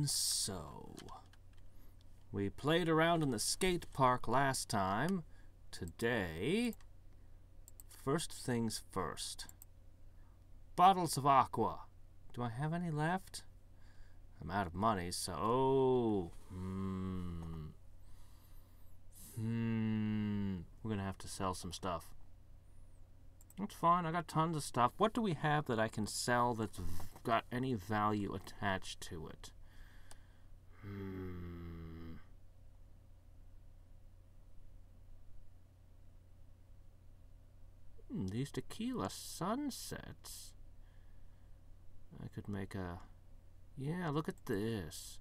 And so, we played around in the skate park last time. Today, first things first. Bottles of aqua. Do I have any left? I'm out of money, so... We're gonna have to sell some stuff. That's fine, I got tons of stuff. What do we have that I can sell that's got any value attached to it? These tequila sunsets. I could make a... Yeah, look at this.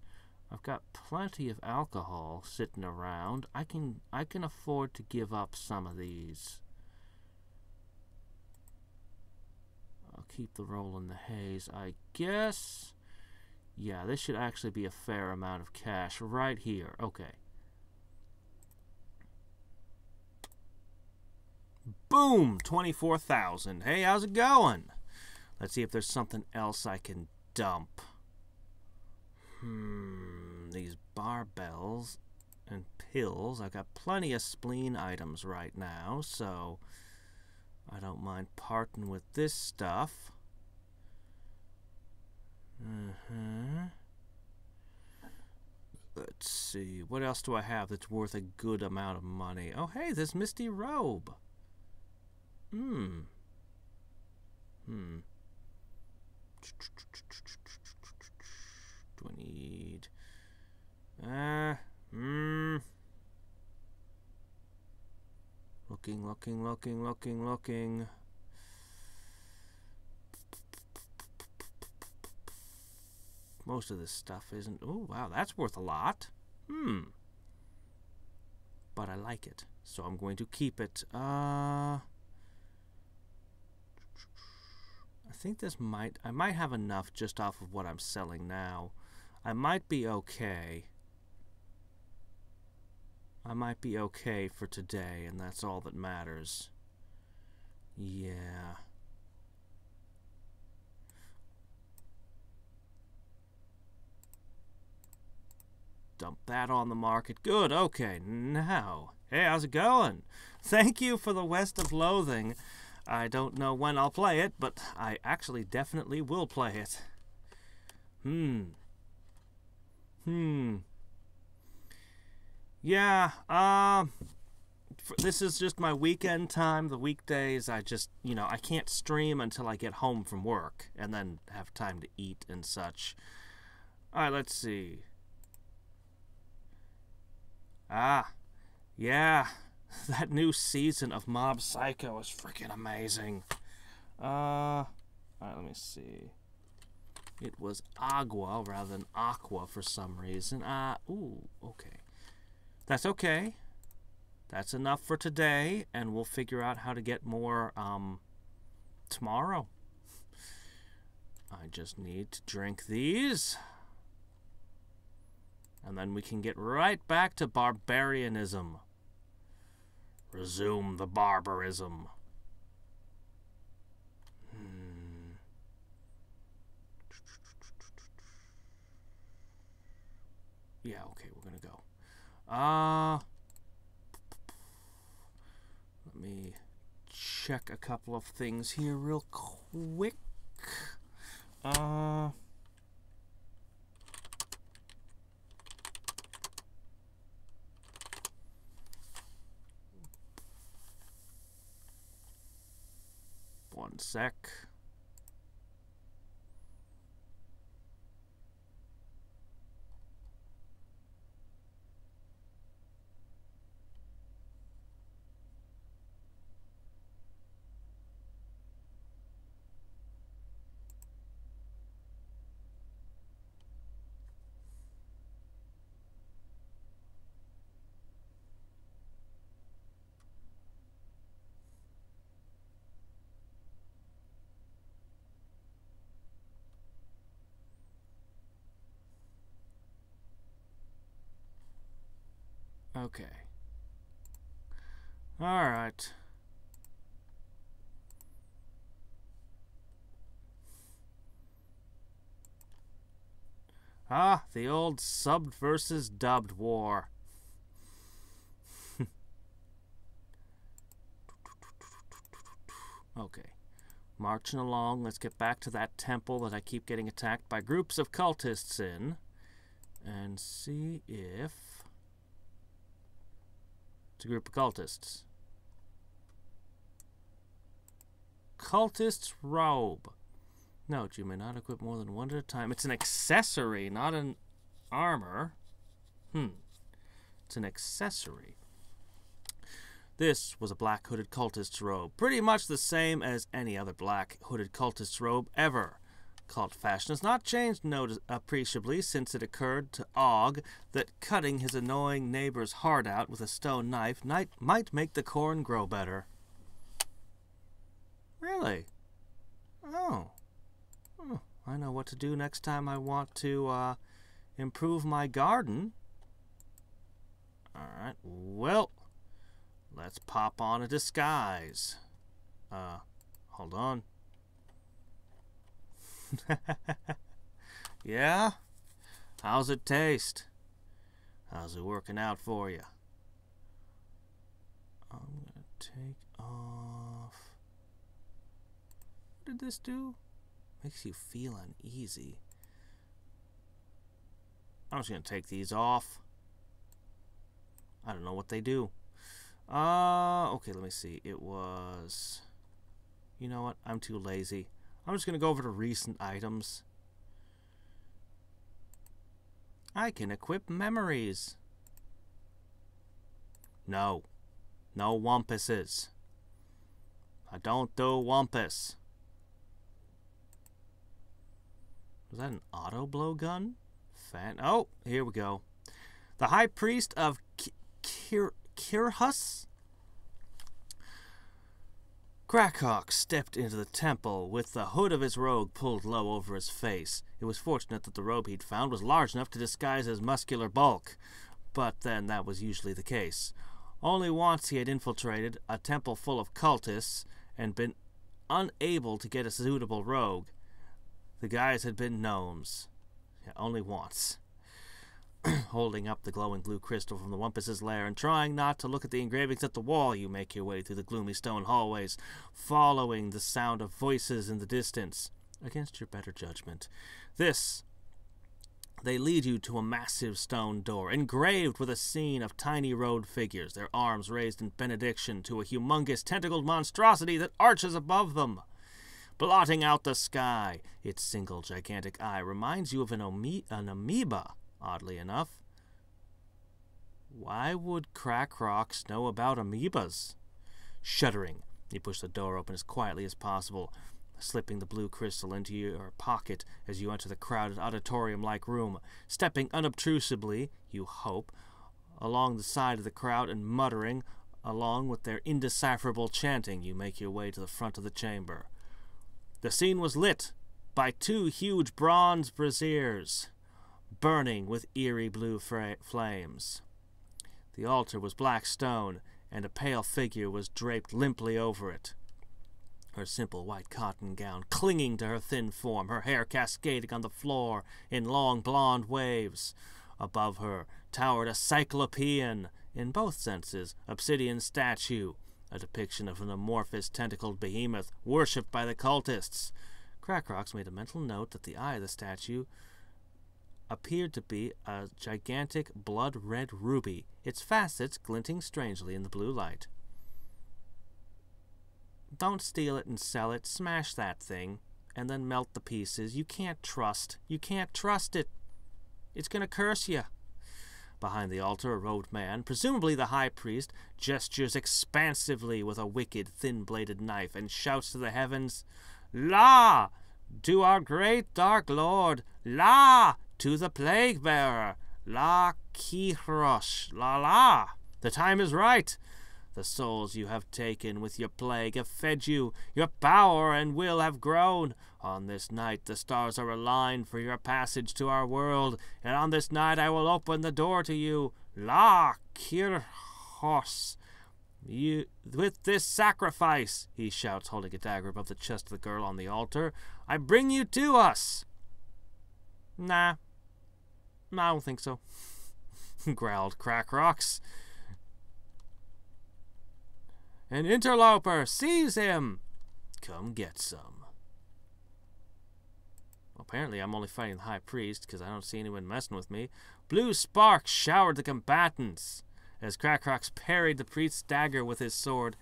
I've got plenty of alcohol sitting around. I can afford to give up some of these. I'll keep the roll in the haze, I guess. Yeah, this should actually be a fair amount of cash right here. Okay. Boom! 24,000. Hey, how's it going? Let's see if there's something else I can dump. These barbells and pills. I've got plenty of spleen items right now, so I don't mind parting with this stuff. Let's see. What else do I have that's worth a good amount of money? Oh, hey, this misty robe. Do I need... Looking. Most of this stuff isn't... Oh, wow, that's worth a lot. But I like it, so I'm going to keep it. I think this might... I might have enough just off of what I'm selling now. I might be okay. I might be okay for today, and that's all that matters. Yeah. Dump that on the market. Good, okay, now. Hey, how's it going? Thank you for the West of Loathing. I don't know when I'll play it, but I actually definitely will play it. Yeah, this is just my weekend time. The weekdays, I just, I can't stream until I get home from work and then have time to eat and such. Alright, let's see. Yeah, that new season of Mob Psycho is freaking amazing. Alright, let me see. It was Agua rather than Aqua for some reason. Ooh, okay. That's okay. That's enough for today, and we'll figure out how to get more, tomorrow. I just need to drink these. And then we can get right back to barbarianism. Resume the barbarism. Yeah, okay, we're gonna go. Let me check a couple of things here real quick. One sec. Okay. All right. Ah, the old subbed versus dubbed war. Okay. Marching along, let's get back to that temple that I keep getting attacked by groups of cultists in. And see if... It's a group of cultists. Cultist's robe. Note, you may not equip more than one at a time. It's an accessory, not an armor. It's an accessory. This was a black hooded cultist's robe, pretty much the same as any other black hooded cultist's robe ever. Cult fashion has not changed appreciably since it occurred to Og that cutting his annoying neighbor's heart out with a stone knife might make the corn grow better. Really? Oh. I know what to do next time I want to improve my garden. Alright, well, let's pop on a disguise. Hold on. Yeah? How's it taste? How's it working out for you? I'm gonna take off... What did this do? Makes you feel uneasy. I'm just gonna take these off. I don't know what they do. Okay, let me see. It was... You know what? I'm too lazy. I'm just gonna go over to recent items. I can equip memories. No. No wumpuses. I don't do wumpus. Was that an auto blowgun? Oh, here we go. The High Priest of Kirhus? Crackhawk stepped into the temple with the hood of his robe pulled low over his face. It was fortunate that the robe he'd found was large enough to disguise his muscular bulk, but then that was usually the case. Only once he had infiltrated a temple full of cultists and been unable to get a suitable robe. The guys had been gnomes. Yeah, only once. Holding up the glowing blue crystal from the Wumpus's lair and trying not to look at the engravings at the wall, you make your way through the gloomy stone hallways, following the sound of voices in the distance, against your better judgment. They lead you to a massive stone door, engraved with a scene of tiny robed figures, their arms raised in benediction to a humongous tentacled monstrosity that arches above them, blotting out the sky. Its single gigantic eye reminds you of an amoeba, oddly enough. Why would Crackrocks know about amoebas? Shuddering, you push the door open as quietly as possible, slipping the blue crystal into your pocket as you enter the crowded auditorium-like room, stepping unobtrusively, you hope, along the side of the crowd and muttering, along with their indecipherable chanting, you make your way to the front of the chamber. The scene was lit by two huge bronze braziers, burning with eerie blue flames. The altar was black stone, and a pale figure was draped limply over it. Her simple white cotton gown clinging to her thin form, her hair cascading on the floor in long blonde waves. Above her towered a cyclopean, in both senses, obsidian statue, a depiction of an amorphous tentacled behemoth worshipped by the cultists. Crackrocks made a mental note that the eye of the statue appeared to be a gigantic blood-red ruby, its facets glinting strangely in the blue light. Don't steal it and sell it. Smash that thing, and then melt the pieces. You can't trust it. It's gonna curse you. Behind the altar, a robed man, presumably the high priest, gestures expansively with a wicked, thin-bladed knife and shouts to the heavens, "La! To our great dark lord! La! To the plague-bearer! La Kirosh! La la! The time is right! The souls you have taken with your plague have fed you. Your power and will have grown. On this night the stars are aligned for your passage to our world, and on this night I will open the door to you. La Kirhos! With this sacrifice, he shouts, holding a dagger above the chest of the girl on the altar, I bring you to us. Nah. No, I don't think so. Growled Crackrocks. An interloper! Seize him! Come get some. Well, apparently I'm only fighting the High Priest, because I don't see anyone messing with me. Blue sparks showered the combatants as Crackrocks parried the priest's dagger with his sword.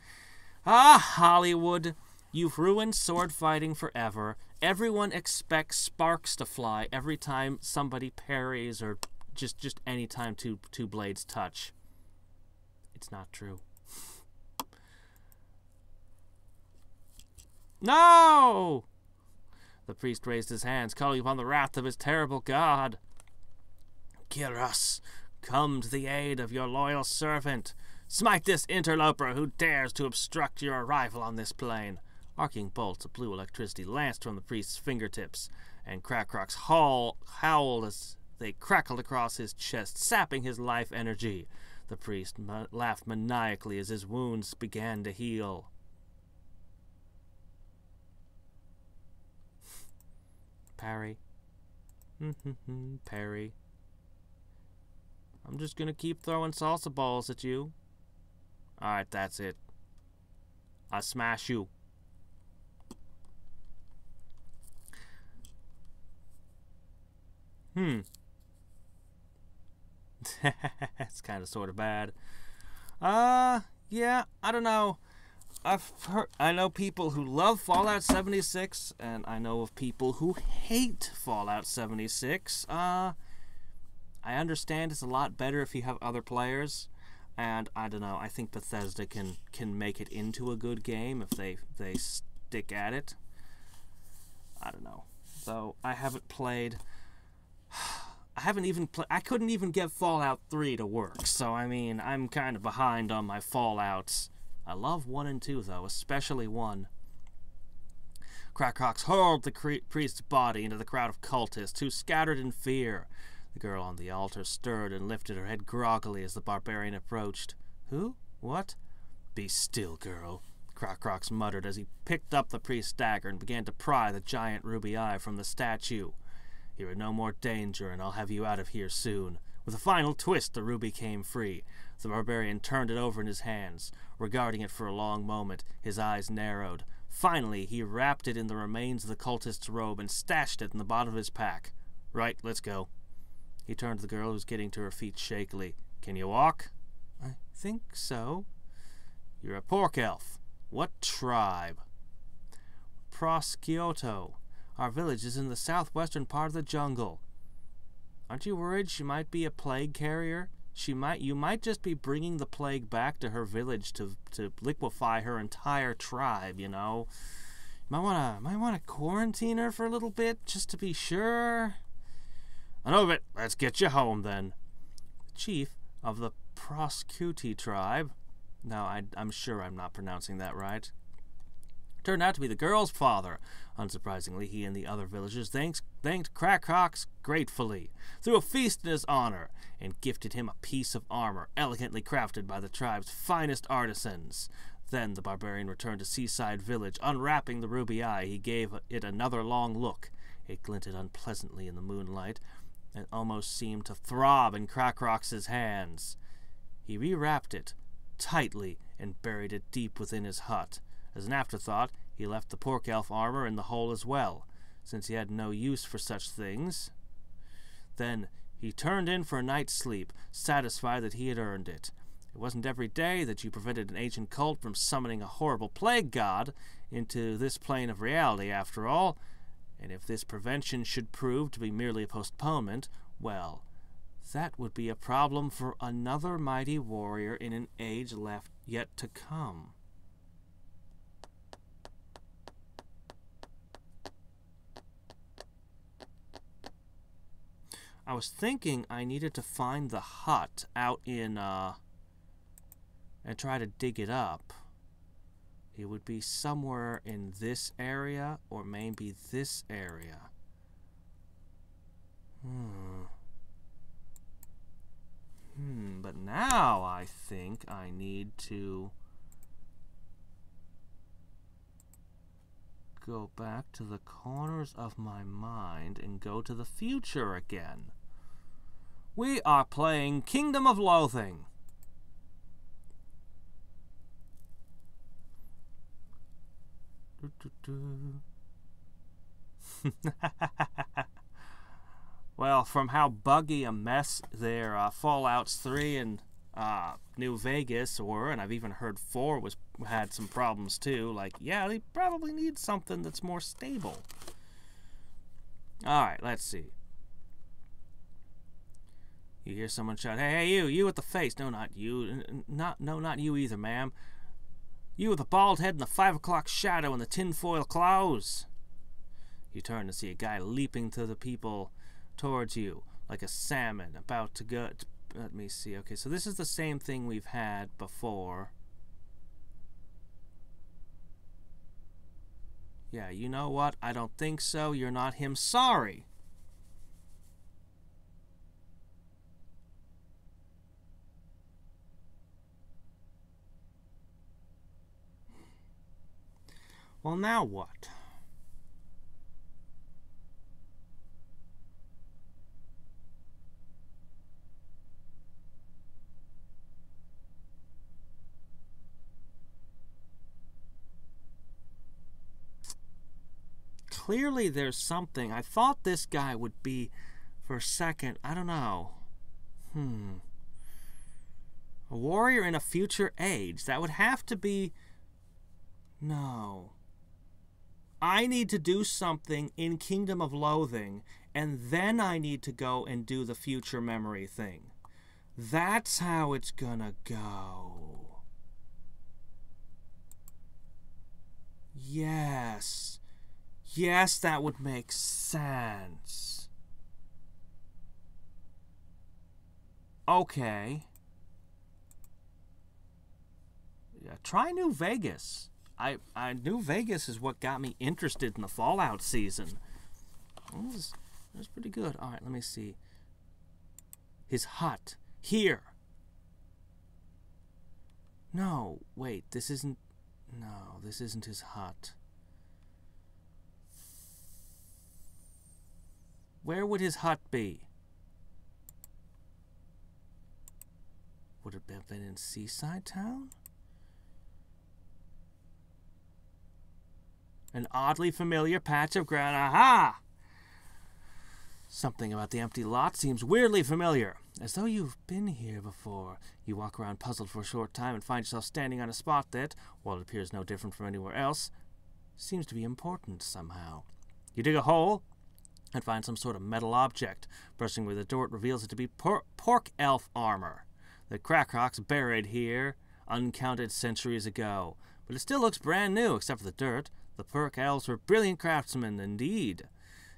Ah, Hollywood! You've ruined sword fighting forever. Everyone expects sparks to fly every time somebody parries or just any time two blades touch. It's not true. No! The priest raised his hands, calling upon the wrath of his terrible god. Kyros, come to the aid of your loyal servant. Smite this interloper who dares to obstruct your arrival on this plane. Arcing bolts of blue electricity lanced from the priest's fingertips, and Crackrocks howled as they crackled across his chest, sapping his life energy. The priest laughed maniacally as his wounds began to heal. Parry. Parry. I'm just gonna keep throwing salsa balls at you. Alright, that's it. I smash you. That's kind of sort of bad. Yeah, I don't know. I know people who love Fallout 76, and I know of people who hate Fallout 76. I understand it's a lot better if you have other players, and I don't know, I think Bethesda can make it into a good game if they stick at it. I don't know. So I haven't played. I couldn't even get Fallout 3 to work, so I mean, I'm kind of behind on my Fallouts. I love 1 and 2, though, especially 1. Crackrocks hurled the priest's body into the crowd of cultists, who scattered in fear. The girl on the altar stirred and lifted her head groggily as the barbarian approached. Who? What? Be still, girl, Crackrocks muttered as he picked up the priest's dagger and began to pry the giant ruby eye from the statue. You're in no more danger, and I'll have you out of here soon. With a final twist, the ruby came free. The barbarian turned it over in his hands. Regarding it for a long moment, his eyes narrowed. Finally, he wrapped it in the remains of the cultist's robe and stashed it in the bottom of his pack. Right, let's go. He turned to the girl who was getting to her feet shakily. Can you walk? I think so. You're a pork elf. What tribe? Proskioto. Our village is in the southwestern part of the jungle. Aren't you worried she might be a plague carrier? You might just be bringing the plague back to her village to liquefy her entire tribe, you know. Might wanna quarantine her for a little bit, just to be sure. Enough of it. Let's get you home, then. The chief of the Proscuti tribe. Now, I'm sure I'm not pronouncing that right. Turned out to be the girl's father. Unsurprisingly, he and the other villagers thanked Crackrocks gratefully, threw a feast in his honor, and gifted him a piece of armor elegantly crafted by the tribe's finest artisans. Then the barbarian returned to Seaside Village. Unwrapping the ruby eye, he gave it another long look. It glinted unpleasantly in the moonlight, and almost seemed to throb in Crackrocks' hands. He rewrapped it tightly and buried it deep within his hut. As an afterthought, he left the pork elf armor in the hole as well, since he had no use for such things. Then he turned in for a night's sleep, satisfied that he had earned it. It wasn't every day that you prevented an ancient cult from summoning a horrible plague god into this plane of reality, after all, and if this prevention should prove to be merely a postponement, well, that would be a problem for another mighty warrior in an age left yet to come. I was thinking I needed to find the hut out in, and try to dig it up. It would be somewhere in this area, or maybe this area. But now I think I need to go back to the corners of my mind and go to the future again. We are playing Kingdom of Loathing. Well, from how buggy a mess their Fallouts 3 and New Vegas were, and I've even heard 4 had some problems too, like, yeah, they probably need something that's more stable. Alright, let's see. You hear someone shout, hey, you with the face. No, not you. Not you either, ma'am. You with the bald head and the 5 o'clock shadow and the tinfoil clothes. You turn to see a guy leaping to the people towards you, like a salmon about to go. Let me see. Okay, so this is the same thing we've had before. Yeah, you know what? I don't think so. You're not him. Sorry. Well, now what? Clearly there's something. I thought this guy would be, for a second, I don't know. A warrior in a future age. That would have to be... No. I need to do something in Kingdom of Loathing, and then I need to go and do the future memory thing. That's how it's gonna go. Yes. Yes, that would make sense. Okay. Yeah, try New Vegas. New Vegas is what got me interested in the Fallout season. That was pretty good. All right, let me see. His hut. Here. No, wait, this isn't... No, this isn't his hut. Where would his hut be? Would it have been in Seaside Town? An oddly familiar patch of ground. Aha! Something about the empty lot seems weirdly familiar, as though you've been here before. You walk around puzzled for a short time and find yourself standing on a spot that, while it appears no different from anywhere else, seems to be important somehow. You dig a hole and find some sort of metal object. Brushing with the dirt reveals it to be pork elf armor. The Crackrocks buried here uncounted centuries ago, but it still looks brand new except for the dirt. The pork elves were brilliant craftsmen indeed.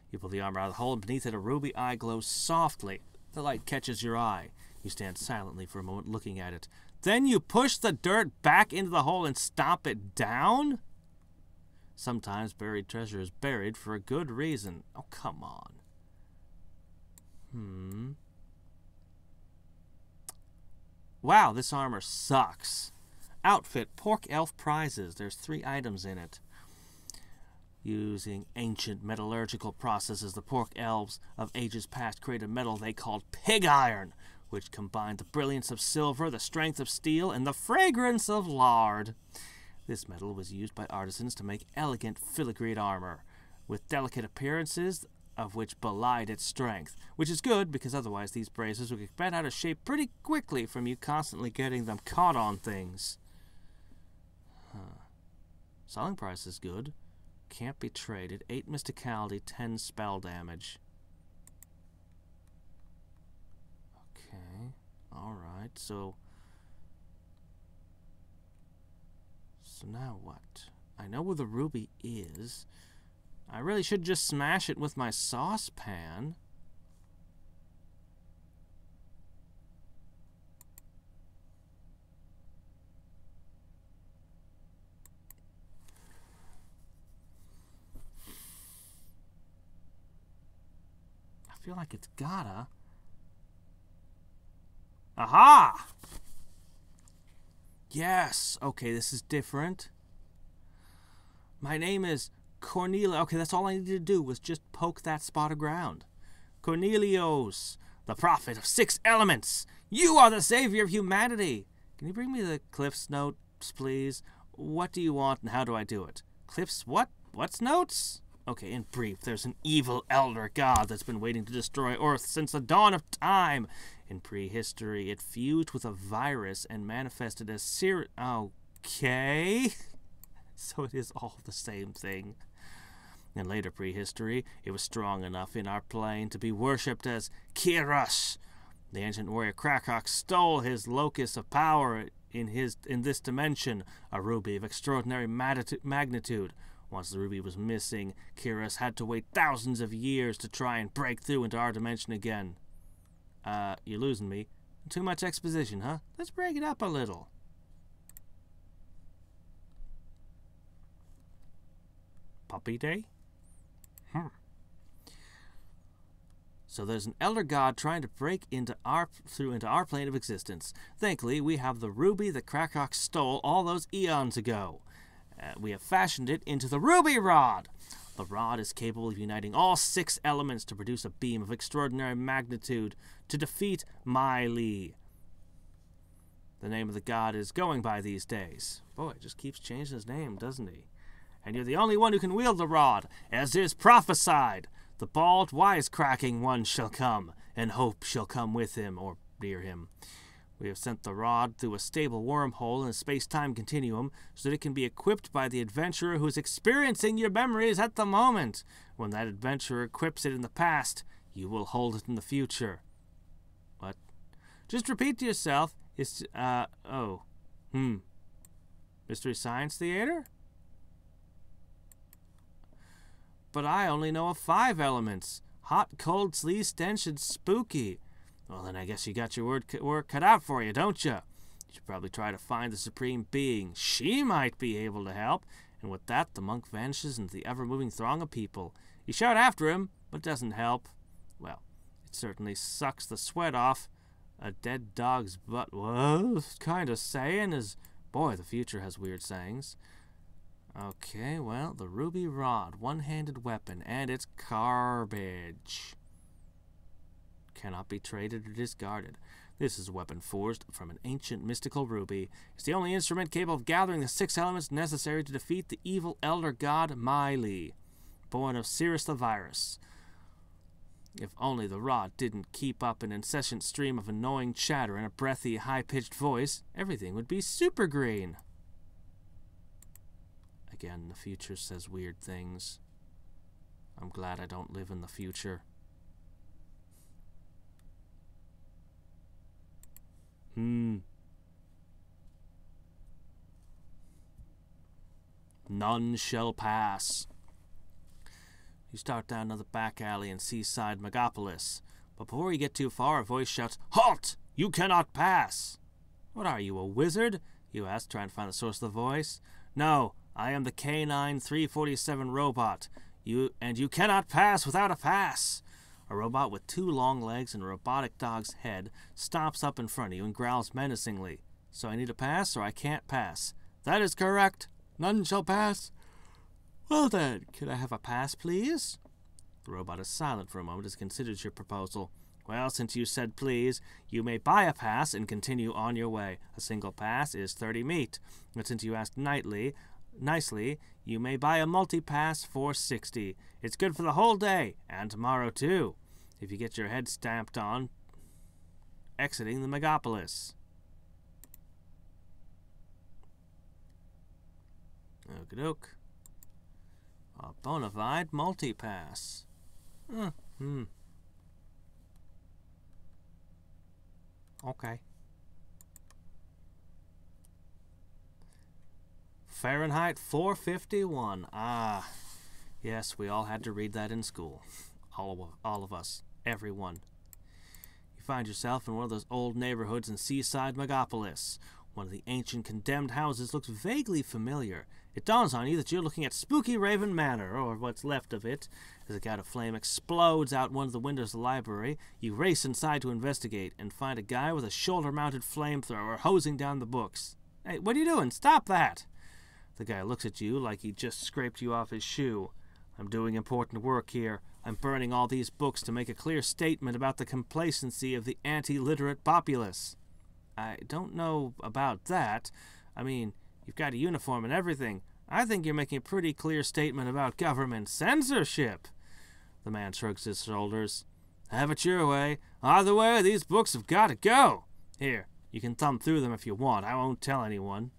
You pull the armor out of the hole, and beneath it a ruby eye glows softly. The light catches your eye. You stand silently for a moment looking at it. Then you push the dirt back into the hole and stomp it down? Sometimes buried treasure is buried for a good reason. Oh, come on. Wow, this armor sucks. Outfit, Pork Elf Prizes. There's 3 items in it. Using ancient metallurgical processes, the Pork Elves of ages past created metal they called pig iron, which combined the brilliance of silver, the strength of steel, and the fragrance of lard. This metal was used by artisans to make elegant filigreed armor, with delicate appearances of which belied its strength, which is good because otherwise these braces would get bent out of shape pretty quickly from you constantly getting them caught on things. Selling price is good. Can't be traded. 8 mysticality, 10 spell damage. Okay. Alright, so now what? I know where the ruby is. I really should just smash it with my saucepan. I feel like it's gotta. Aha! Yes! Okay, this is different. My name is Cornelia. Okay, that's all I needed to do was just poke that spot of ground. Cornelios, the prophet of 6 elements. You are the savior of humanity. Can you bring me the Cliff's notes, please? What do you want and how do I do it? Cliff's what? What's notes? Okay, in brief, there's an evil elder god that's been waiting to destroy Earth since the dawn of time. In prehistory, it fused with a virus and manifested as Okay. So it is all the same thing. In later prehistory, it was strong enough in our plane to be worshipped as Kirash. The ancient warrior Krakok stole his locus of power in this dimension, a ruby of extraordinary magnitude. Once the ruby was missing, Kirash had to wait thousands of years to try and break through into our dimension again. You're losing me. Too much exposition, huh? Let's break it up a little. Puppy day? So there's an elder god trying to break into our plane of existence. Thankfully, we have the ruby that Krakok stole all those eons ago. We have fashioned it into the ruby rod. The rod is capable of uniting all 6 elements to produce a beam of extraordinary magnitude to defeat Mylee. The name of the god is going by these days. Boy, it just keeps changing his name, doesn't he? And you're the only one who can wield the rod, as is prophesied. The bald, wisecracking one shall come, and hope shall come with him, or near him. We have sent the rod through a stable wormhole in a space-time continuum so that it can be equipped by the adventurer who is experiencing your memories at the moment. When that adventurer equips it in the past, you will hold it in the future. What? Just repeat to yourself, Mystery Science Theater? But I only know of 5 elements. Hot, cold, sleaze, stench, and spooky. Well, then I guess you got your work cut out for you, don't you? You should probably try to find the Supreme Being. She might be able to help. And with that, the monk vanishes into the ever-moving throng of people. You shout after him, but it doesn't help. Well, it certainly sucks the sweat off a dead dog's butt. Well, kind of saying is... Boy, the future has weird sayings. Okay, well, the ruby rod, one-handed weapon, and it's garbage. Cannot be traded or discarded. This is a weapon forged from an ancient mystical ruby. It's the only instrument capable of gathering the 6 elements necessary to defeat the evil elder god Mylee, born of Cirrus the Virus. If only the rod didn't keep up an incessant stream of annoying chatter and a breathy, high-pitched voice, everything would be super green. Again, the future says weird things. I'm glad I don't live in the future. None shall pass. You start down another back alley in seaside Megapolis, but before you get too far, a voice shouts, "Halt! You cannot pass!" What are you, a wizard? You ask, trying to find the source of the voice. No, I am the K9 347 robot. You cannot pass without a pass. A robot with 2 long legs and a robotic dog's head stops up in front of you and growls menacingly. So I need a pass or I can't pass? That is correct. None shall pass. Well then, can I have a pass, please? The robot is silent for a moment as it considers your proposal. Well, since you said please, you may buy a pass and continue on your way. A single pass is 30 meat. But since you asked nicely, you may buy a multi-pass for 60. It's good for the whole day, and tomorrow too, if you get your head stamped on exiting the Megapolis. Okie-doke. A bona fide multi-pass. Okay. Fahrenheit 451. Ah, yes, we all had to read that in school. All of us. Everyone. You find yourself in one of those old neighborhoods in seaside Megapolis. One of the ancient condemned houses looks vaguely familiar. It dawns on you that you're looking at Spooky Raven Manor, or what's left of it. As a gout of flame explodes out one of the windows of the library, you race inside to investigate and find a guy with a shoulder-mounted flamethrower hosing down the books. Hey, what are you doing? Stop that! The guy looks at you like he just scraped you off his shoe. I'm doing important work here. I'm burning all these books to make a clear statement about the complacency of the anti-literate populace. I don't know about that. I mean, you've got a uniform and everything. I think you're making a pretty clear statement about government censorship. The man shrugs his shoulders. Have it your way. Either way, these books have got to go. Here, you can thumb through them if you want. I won't tell anyone.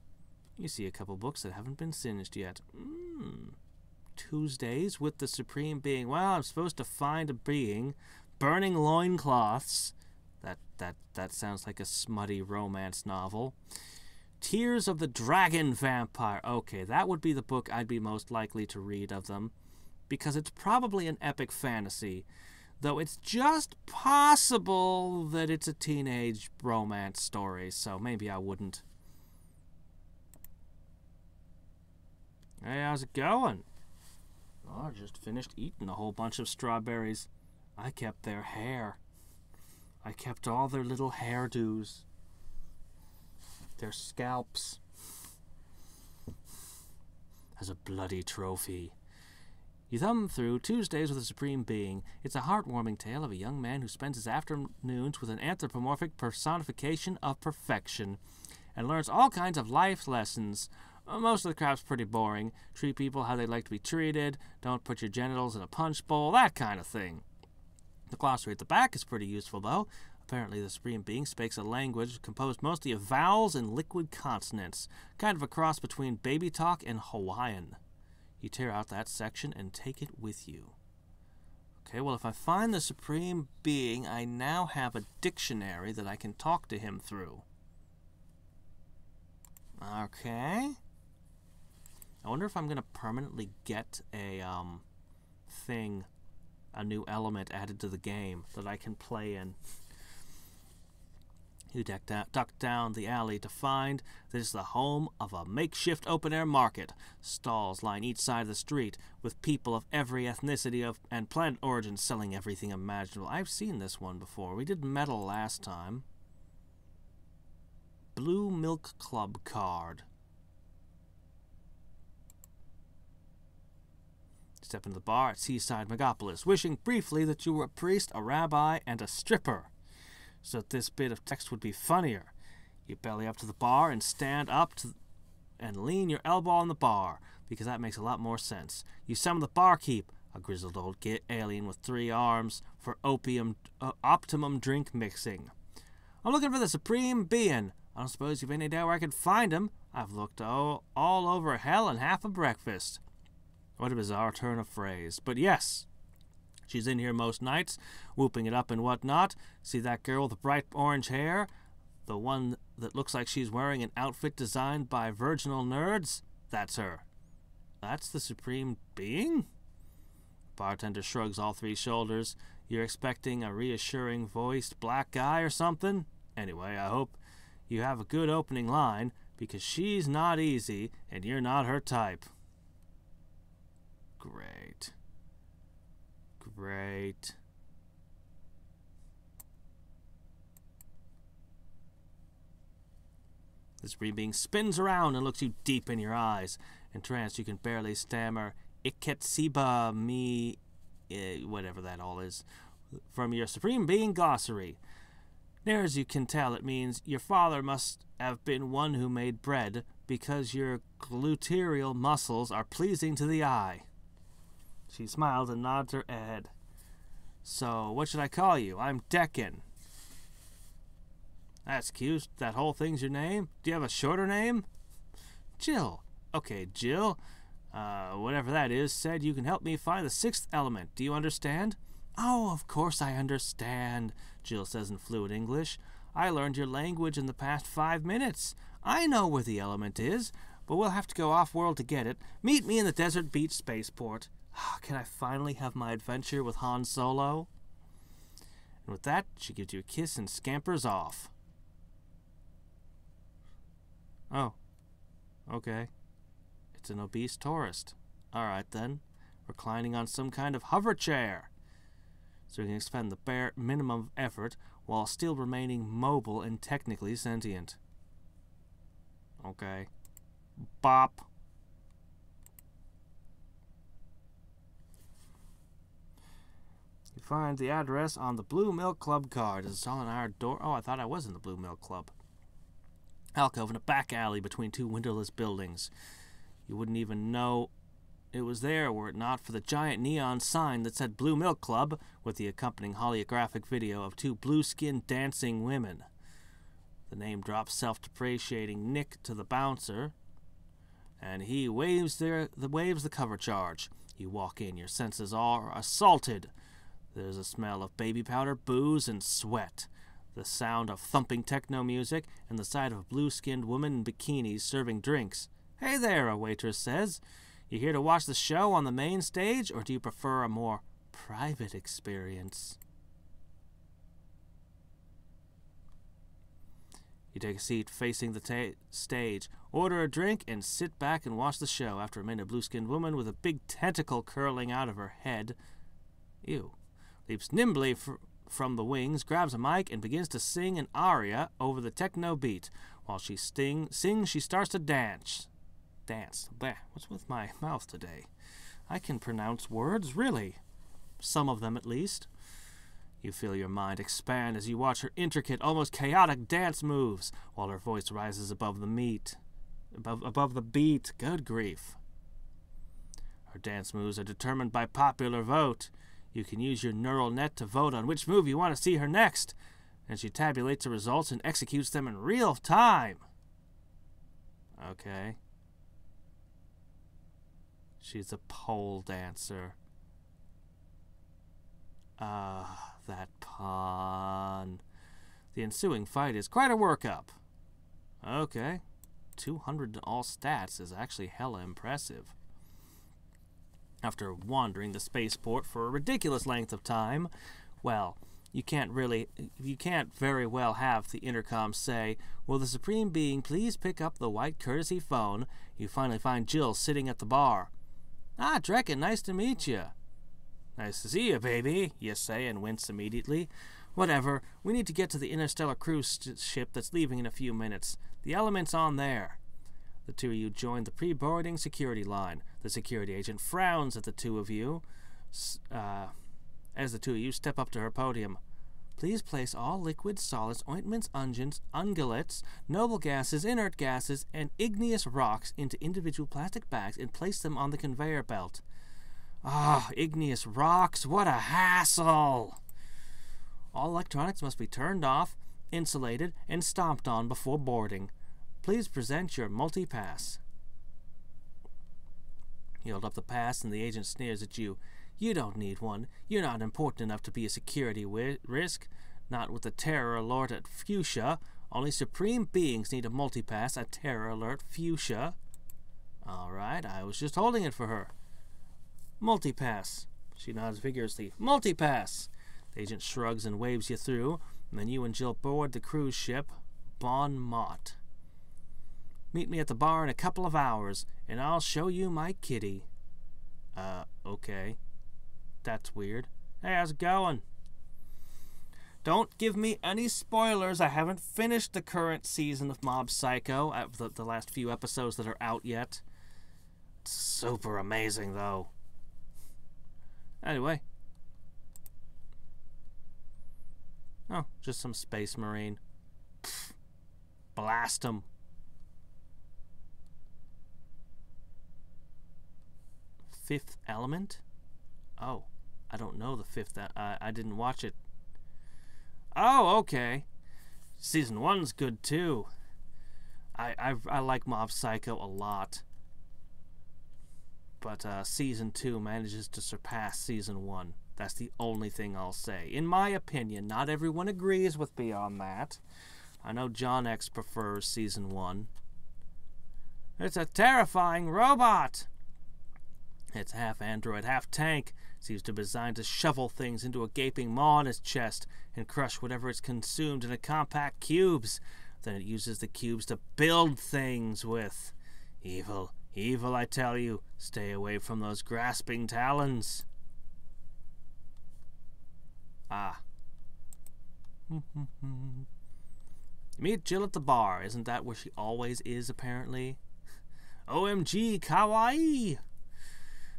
You see a couple books that haven't been singed yet. Tuesdays with the Supreme Being. Well, I'm supposed to find a being. Burning loincloths. That sounds like a smutty romance novel. Tears of the Dragon Vampire. Okay, that would be the book I'd be most likely to read of them, because it's probably an epic fantasy, though it's just possible that it's a teenage romance story, so maybe I wouldn't. Hey, how's it going? Oh, I just finished eating a whole bunch of strawberries. I kept their hair. I kept all their little hairdos. Their scalps. As a bloody trophy. You thumb through Tuesdays with the Supreme Being. It's a heartwarming tale of a young man who spends his afternoons with an anthropomorphic personification of perfection and learns all kinds of life lessons. Most of the crap's pretty boring. Treat people how they'd like to be treated. Don't put your genitals in a punch bowl. That kind of thing. The glossary at the back is pretty useful, though. Apparently the Supreme Being speaks a language composed mostly of vowels and liquid consonants, kind of a cross between baby talk and Hawaiian. You tear out that section and take it with you. Okay, well, if I find the Supreme Being, I now have a dictionary that I can talk to him through. Okay. I wonder if I'm going to permanently get a new element added to the game that I can play in. You duck down the alley to find that it's the home of a makeshift open-air market. Stalls line each side of the street with people of every ethnicity and planet origin selling everything imaginable. I've seen this one before. We did metal last time. Blue Milk Club card. Step into the bar at Seaside Megapolis, wishing briefly that you were a priest, a rabbi, and a stripper, so that this bit of text would be funnier. You belly up to the bar and stand up and lean your elbow on the bar, because that makes a lot more sense. You summon the barkeep, a grizzled old alien with 3 arms, for optimum drink mixing. I'm looking for the Supreme Being. I don't suppose you've any idea where I could find him. I've looked all over hell and half a breakfast. What a bizarre turn of phrase. But yes, she's in here most nights, whooping it up and whatnot. See that girl with the bright orange hair? The one that looks like she's wearing an outfit designed by virginal nerds? That's her. That's the Supreme Being? Bartender shrugs all 3 shoulders. You're expecting a reassuring voiced black guy or something? Anyway, I hope you have a good opening line, because she's not easy and you're not her type. Great. Great. The Supreme Being spins around and looks you deep in your eyes. Entranced, you can barely stammer, Iketsiba me, whatever that all is, from your Supreme Being glossary. Near as you can tell, it means your father must have been one who made bread, because your gluteal muscles are pleasing to the eye. She smiles and nods her head. So, what should I call you? I'm Deccan. That's cute. That whole thing's your name? Do you have a shorter name? Jill. Okay, Jill. Whatever that is, said you can help me find the 6th element. Do you understand? Oh, of course I understand, Jill says in fluent English. I learned your language in the past 5 minutes. I know where the element is, but we'll have to go off-world to get it. Meet me in the Desert Beach spaceport. Can I finally have my adventure with Han Solo? And with that, she gives you a kiss and scampers off. Oh. Okay. It's an obese tourist. Alright then. Reclining on some kind of hover chair. So you can expend the bare minimum of effort while still remaining mobile and technically sentient. Okay. Bop. find the address on the Blue Milk Club card. It's on our door. Oh, I thought I was in the Blue Milk Club. Alcove in a back alley between two windowless buildings. You wouldn't even know it was there were it not for the giant neon sign that said Blue Milk Club with the accompanying holographic video of two blue-skinned dancing women. The name drops self-depreciating Nick to the bouncer, and he waves the cover charge. You walk in, your senses are assaulted. There's a smell of baby powder, booze, and sweat. The sound of thumping techno music, and the sight of a blue-skinned woman in bikinis serving drinks. "Hey there," a waitress says. "You here to watch the show on the main stage, or do you prefer a more private experience?" You take a seat facing the stage, order a drink, and sit back and watch the show. After a minute, a blue-skinned woman with a big tentacle curling out of her head, leaps nimbly from the wings, grabs a mic, and begins to sing an aria over the techno beat. While she sings, she starts to dance. Bleh, what's with my mouth today? I can pronounce words, really. Some of them, at least. You feel your mind expand as you watch her intricate, almost chaotic dance moves, while her voice rises above the beat. Good grief. Her dance moves are determined by popular vote. You can use your neural net to vote on which move you want to see her next, and she tabulates the results and executes them in real time. Okay. She's a pole dancer. That pun. The ensuing fight is quite a workup. Okay. 200 in all stats is actually hella impressive. After wandering the spaceport for a ridiculous length of time, well, you can't very well have the intercom say, "Will the Supreme Being please pick up the white courtesy phone?" You finally find Jill sitting at the bar. "Ah, Drekken, nice to meet you." "Nice to see you, baby," you say and wince immediately. "Whatever, we need to get to the interstellar cruise ship that's leaving in a few minutes. The element's on there." The two of you join the pre-boarding security line. The security agent frowns at the two of you as the two of you step up to her podium. "Please place all liquids, solids, ointments, unguents, ungulates, noble gases, inert gases, and igneous rocks into individual plastic bags and place them on the conveyor belt." Ah, igneous rocks, what a hassle! All electronics must be turned off, insulated, and stomped on before boarding. Please present your multi-pass. You hold up the pass and the agent sneers at you. "You don't need one. You're not important enough to be a security risk. Not with the terror alert at Fuchsia. Only supreme beings need a multi-pass at terror alert Fuchsia." "All right, I was just holding it for her." "Multi-pass." She nods vigorously. "Multi-pass." The agent shrugs and waves you through, and then you and Jill board the cruise ship Bon Mot. "Meet me at the bar in a couple of hours, and I'll show you my kitty." Okay. That's weird. "Hey, how's it going?" Don't give me any spoilers. I haven't finished the current season of Mob Psycho, the last few episodes that are out yet. It's super amazing, though. Anyway. Oh, just some space marine. Pfft. Blast him. Fifth Element? Oh, I don't know the fifth. I didn't watch it. Oh, okay. Season 1's good too. I like Mob Psycho a lot. But Season 2 manages to surpass Season 1. That's the only thing I'll say. In my opinion, not everyone agrees with me on that. I know John X prefers Season 1. It's a terrifying robot! It's half android, half tank. Seems to be designed to shovel things into a gaping maw in its chest and crush whatever it's consumed into compact cubes. Then it uses the cubes to build things with. Evil, evil, I tell you. Stay away from those grasping talons. Ah. Meet Jill at the bar. Isn't that where she always is, apparently? OMG, kawaii!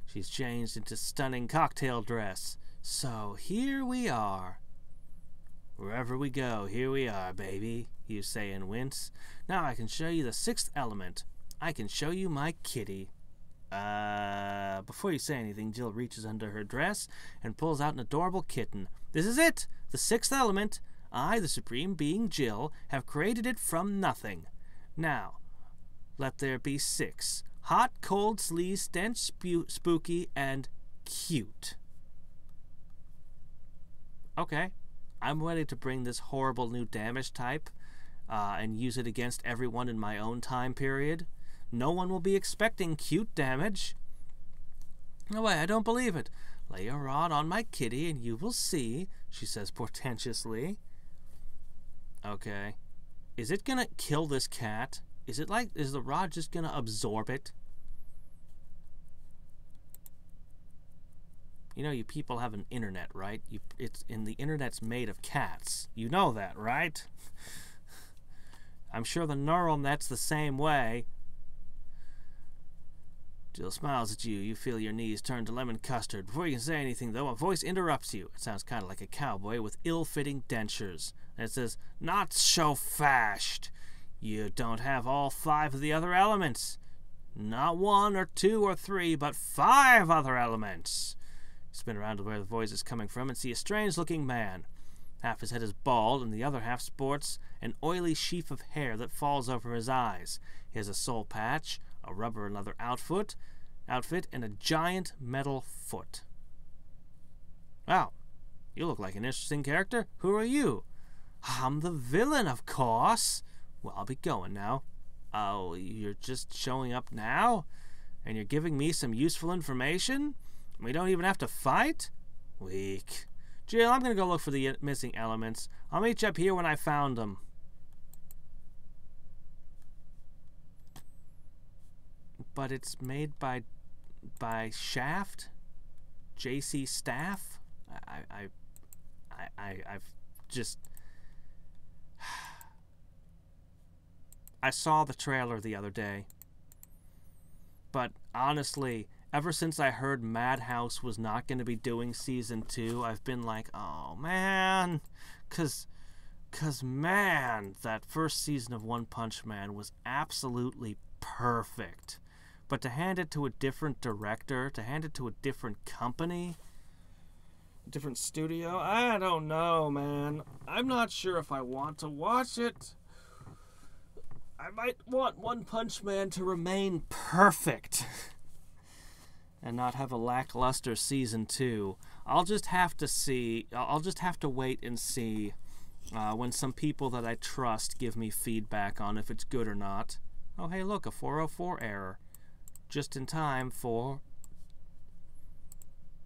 She's changed into stunning cocktail dress. So here we are. Wherever we go, here we are, baby, you say and wince. Now I can show you the 6th element. I can show you my kitty. Before you say anything, Jill reaches under her dress and pulls out an adorable kitten. This is it, the 6th element. I, the supreme being Jill, have created it from nothing. Now, let there be 6. Hot, cold, sleaze, stench, spooky, and cute. Okay, I'm ready to bring this horrible new damage type and use it against everyone in my own time period. No one will be expecting cute damage. No way, I don't believe it. Lay a rod on my kitty and you will see, she says portentously. Okay. Is it gonna kill this cat? Is the rod just gonna absorb it? You know, you people have an internet, right? The internet's made of cats. You know that, right? I'm sure the neural net's the same way. Jill smiles at you. You feel your knees turn to lemon custard. Before you can say anything, though, a voice interrupts you. It sounds kind of like a cowboy with ill-fitting dentures. And it says, "Not so fast. You don't have all 5 of the other elements. Not 1 or 2 or 3, but 5 other elements." Spin around to where the voice is coming from and see a strange-looking man. Half his head is bald, and the other half sports an oily sheaf of hair that falls over his eyes. He has a soul patch, a rubber and leather outfit, and a giant metal foot. Wow, you look like an interesting character. Who are you? I'm the villain, of course. Well, I'll be going now. Oh, you're just showing up now? And you're giving me some useful information? We don't even have to fight? Weak. Jill, I'm going to go look for the missing elements. I'll meet you up here when I found them. But it's made by Shaft? JC Staff? I've just... I saw the trailer the other day. But honestly, ever since I heard Madhouse was not going to be doing season 2, I've been like, oh man, cause man, that first season of One Punch Man was absolutely perfect. But to hand it to a different director, to hand it to a different company, a different studio, I don't know, man. I'm not sure if I want to watch it. I might want One Punch Man to remain perfect and not have a lackluster season 2. I'll just have to wait and see when some people that I trust give me feedback on if it's good or not. Oh, hey, look, a 404 error. Just in time for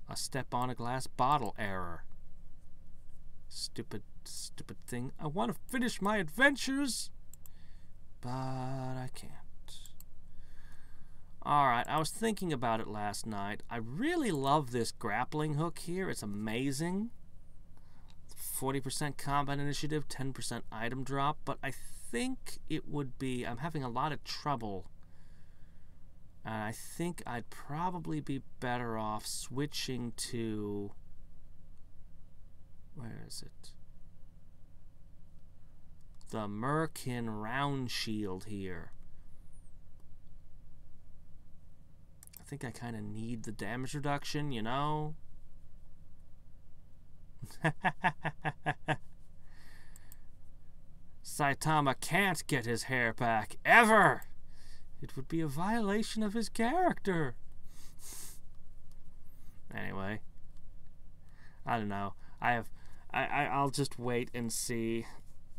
a step on a glass bottle error. Stupid thing. I want to finish my adventures, but I can't. Alright, I was thinking about it last night. I really love this grappling hook here. It's amazing. 40% combat initiative, 10% item drop, but I think it would be... I'm having a lot of trouble. And I think I'd probably be better off switching to... Where is it? The Merkin round shield here. I think I kind of need the damage reduction, you know? Saitama can't get his hair back, ever! It would be a violation of his character. Anyway, I don't know. I'll just wait and see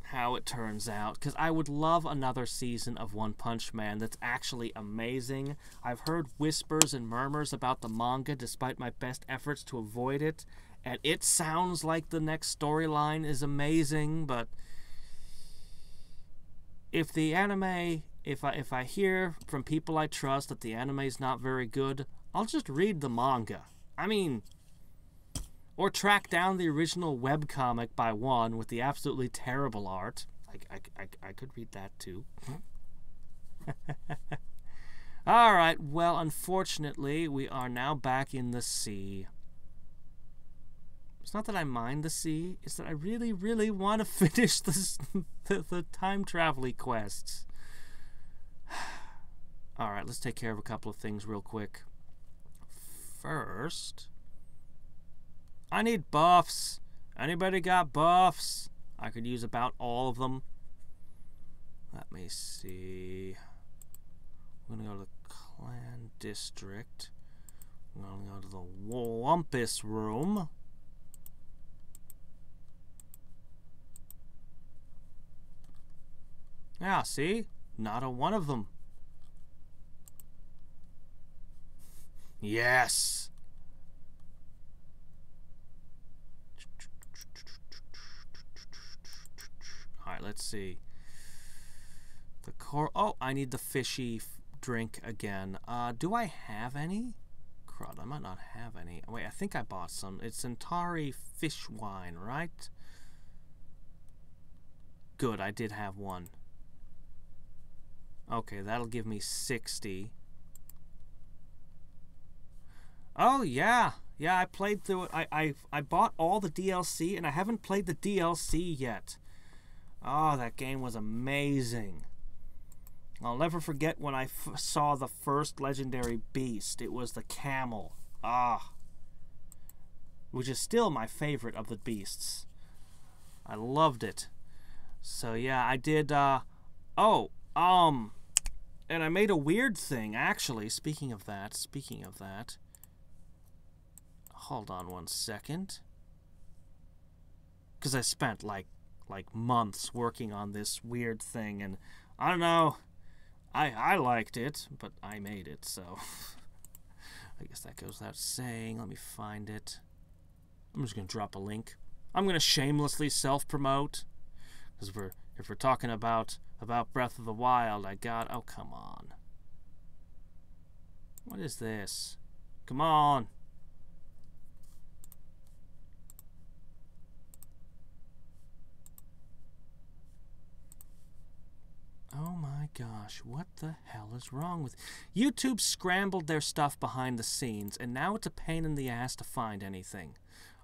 how it turns out, because I would love another season of One Punch Man that's actually amazing. I've heard whispers and murmurs about the manga despite my best efforts to avoid it, and it sounds like the next storyline is amazing, but if the anime, if I hear from people I trust that the anime is not very good, I'll just read the manga. I mean, or track down the original webcomic by One with the absolutely terrible art. I could read that too. Alright, well, unfortunately, we are now back in the sea. It's not that I mind the sea, it's that I really, really want to finish this, the time travel quests. Alright, let's take care of a couple of things real quick. First, I need buffs. Anybody got buffs? I could use about all of them. Let me see. We're going to go to the clan district. We're going to go to the Wumpus room. Yeah, see? Not a one of them. Yes! Alright, let's see. The core... Oh, I need the fishy drink again. Do I have any? Crud, I might not have any. Wait, I think I bought some. It's Centauri fish wine, right? Good, I did have one. Okay, that'll give me 60. Oh, yeah. Yeah, I played through it. I bought all the DLC, and I haven't played the DLC yet. Oh, that game was amazing. I'll never forget when I saw the first legendary beast. It was the camel. Ah. Which is still my favorite of the beasts. I loved it. So, yeah, I did, and I made a weird thing, actually. Speaking of that. Hold on one second. Because I spent, like months working on this weird thing, and I don't know. I liked it, but I made it, so I guess that goes without saying. Let me find it. I'm just going to drop a link. I'm going to shamelessly self-promote. Because if we're talking about Breath of the Wild, I got... Oh, come on. What is this? Come on. Oh my gosh, what the hell is wrong with... YouTube scrambled their stuff behind the scenes, and now it's a pain in the ass to find anything.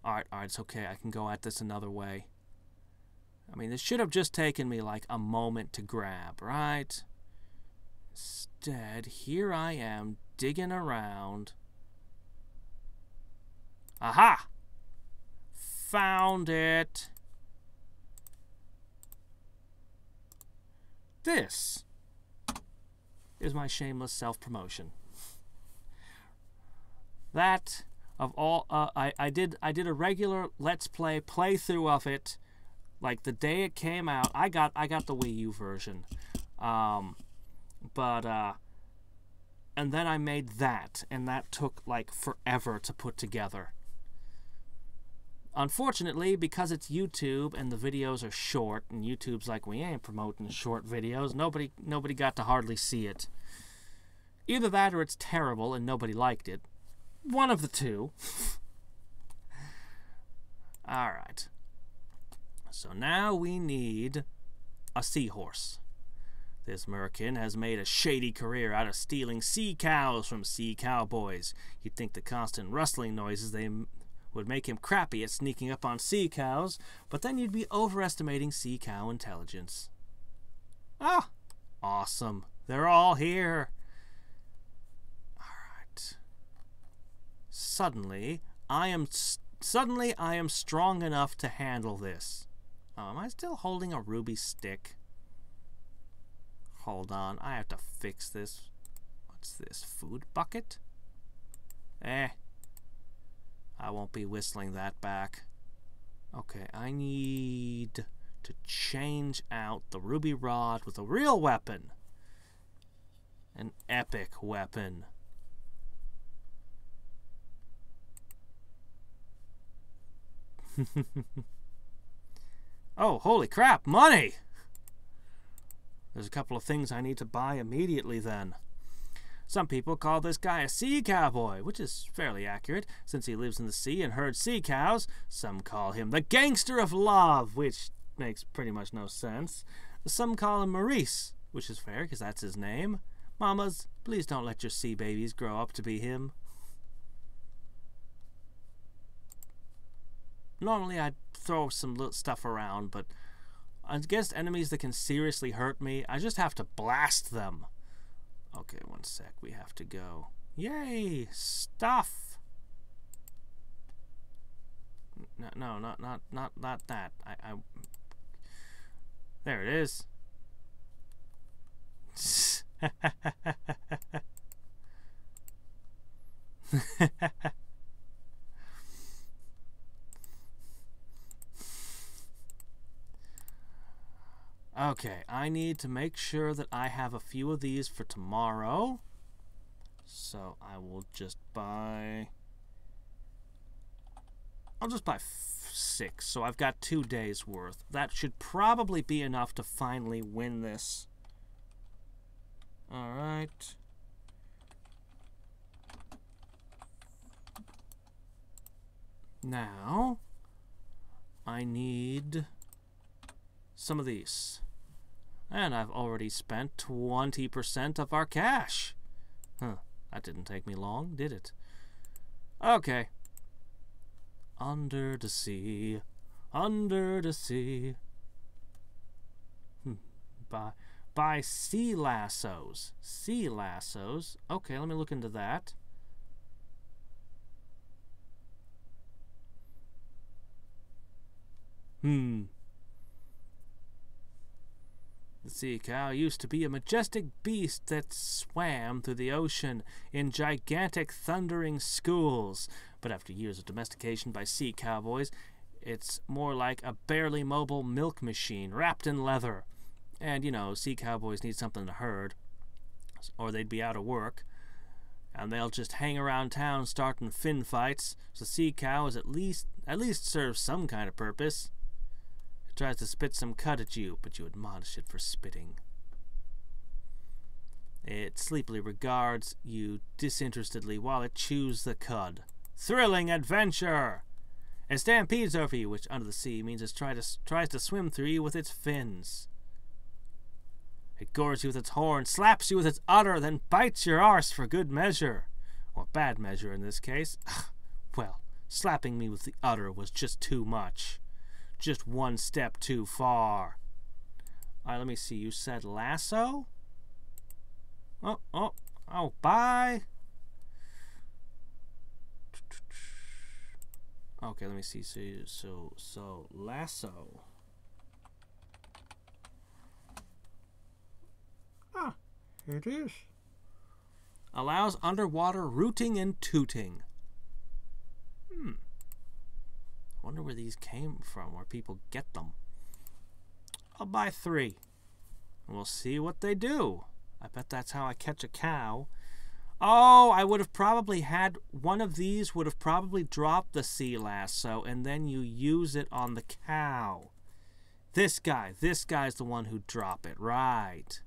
Alright, it's okay, I can go at this another way. I mean, this should have just taken me like a moment to grab, right? Instead, here I am, digging around. Aha! Found it! This is my shameless self-promotion. That, of all, I did a regular Let's Play playthrough of it, like the day it came out. I got the Wii U version, and then I made that, and that took like forever to put together. Unfortunately, because it's YouTube and the videos are short, and YouTube's like, we ain't promoting short videos, nobody got to hardly see it. Either that or it's terrible and nobody liked it. One of the two. Alright. So now we need a seahorse. This Merkin has made a shady career out of stealing sea cows from sea cowboys. You'd think the constant rustling noises they would make him crappy at sneaking up on sea cows, but then you'd be overestimating sea cow intelligence. Ah, awesome. They're all here. Alright. Suddenly I am strong enough to handle this. Oh, am I still holding a ruby stick? Hold on, I have to fix this. What's this, food bucket? I won't be whistling that back. Okay, I need to change out the ruby rod with a real weapon. An epic weapon. Oh, holy crap, money! There's a couple of things I need to buy immediately then. Some people call this guy a sea cowboy, which is fairly accurate, since he lives in the sea and herds sea cows. Some call him the gangster of love, which makes pretty much no sense. Some call him Maurice, which is fair, because that's his name. Mamas, please don't let your sea babies grow up to be him. normally I'd throw some little stuff around, but against enemies that can seriously hurt me, I just have to blast them. Okay, one sec. We have to go. Yay! Stuff! No, not that. There it is. Okay, I need to make sure that I have a few of these for tomorrow. So I will just buy... I'll just buy 6, so I've got 2 days worth. That should probably be enough to finally win this. Alright. Now, I need some of these. And I've already spent 20% of our cash. Huh, that didn't take me long, did it? Okay. Under the sea, under the sea. Buy sea lassos. Sea lassos. Okay, let me look into that. The sea cow used to be a majestic beast that swam through the ocean in gigantic thundering schools. But after years of domestication by sea cowboys, it's more like a barely mobile milk machine wrapped in leather. And, you know, sea cowboys need something to herd, or they'd be out of work. And they'll just hang around town starting fin fights. So the sea cow is at least serves some kind of purpose. It tries to spit some cud at you, but you admonish it for spitting. It sleepily regards you disinterestedly while it chews the cud. Thrilling adventure! It stampedes over you, which under the sea means it tries to swim through you with its fins. It gores you with its horn, slaps you with its udder, then bites your arse for good measure. Or bad measure in this case. Well, slapping me with the udder was just too much. Just one step too far. Alright, let me see. You said lasso? Oh, bye! Okay, let me see. So lasso. Ah, here it is. Allows underwater rooting and tooting. I wonder where these came from, where people get them. I'll buy 3. And we'll see what they do. I bet that's how I catch a cow. Oh, I would have probably had one of these would have probably dropped the sea lasso, and then you use it on the cow. This guy's the one who'd drop it, right?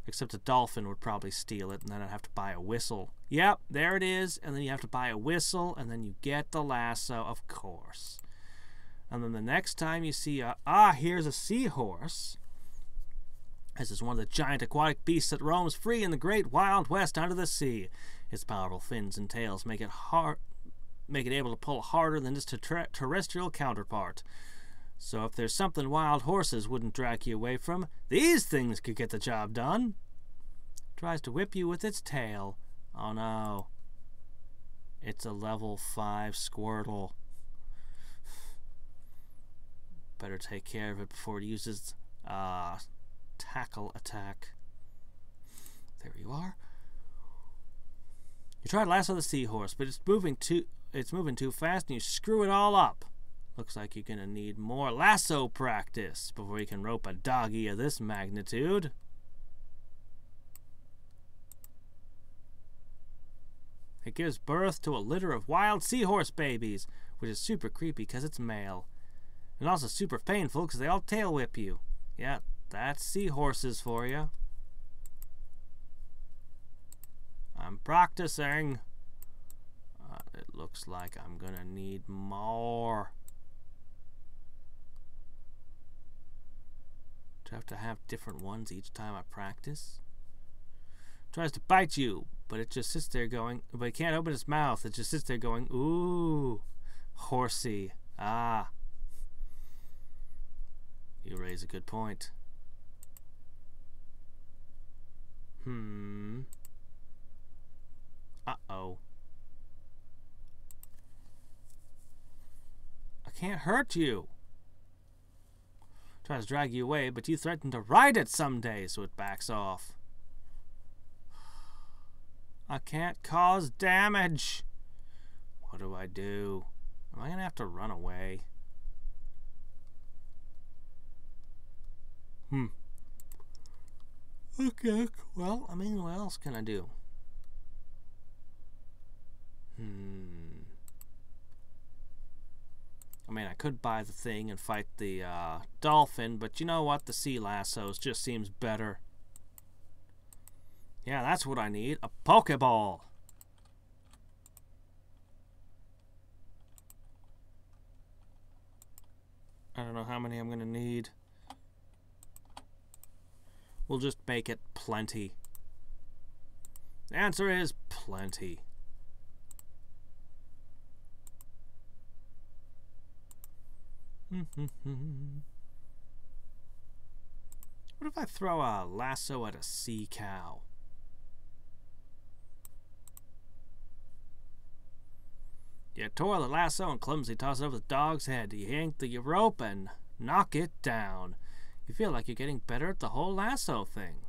Except a dolphin would probably steal it, and then I'd have to buy a whistle. Yep, there it is, and then you have to buy a whistle, and then you get the lasso, of course. And then the next time you see here's a seahorse. This is one of the giant aquatic beasts that roams free in the great wild west under the sea. Its powerful fins and tails make it able to pull harder than its terrestrial counterpart. So if there's something wild horses wouldn't drag you away from, these things could get the job done. Tries to whip you with its tail. Oh no. It's a level 5 Squirtle. Better take care of it before it uses tackle attack. There you are. You try to lasso the seahorse, but it's moving too fast and you screw it all up. Looks like you're gonna need more lasso practice before you can rope a doggy of this magnitude. It gives birth to a litter of wild seahorse babies, which is super creepy because it's male. And also super painful because they all tail whip you. Yeah, that's seahorses for you. I'm practicing. It looks like I'm gonna need more. Do I have to have different ones each time I practice? Tries to bite you, but it just sits there going, but it can't open its mouth. It just sits there going, ooh, horsey. Ah. You raise a good point. Uh-oh. I can't hurt you. Tries to drag you away, but you threaten to ride it someday, so it backs off. I can't cause damage. What do I do? Am I gonna have to run away? Okay, well, I mean, what else can I do? I mean, I could buy the thing and fight the dolphin, but you know what? The sea lassos just seems better. Yeah, that's what I need. A Pokeball. I don't know how many I'm going to need. We'll just make it plenty. The answer is plenty. What if I throw a lasso at a sea cow? You twirl the lasso and clumsily toss it over the dog's head. You yank the rope and knock it down. You feel like you're getting better at the whole lasso thing.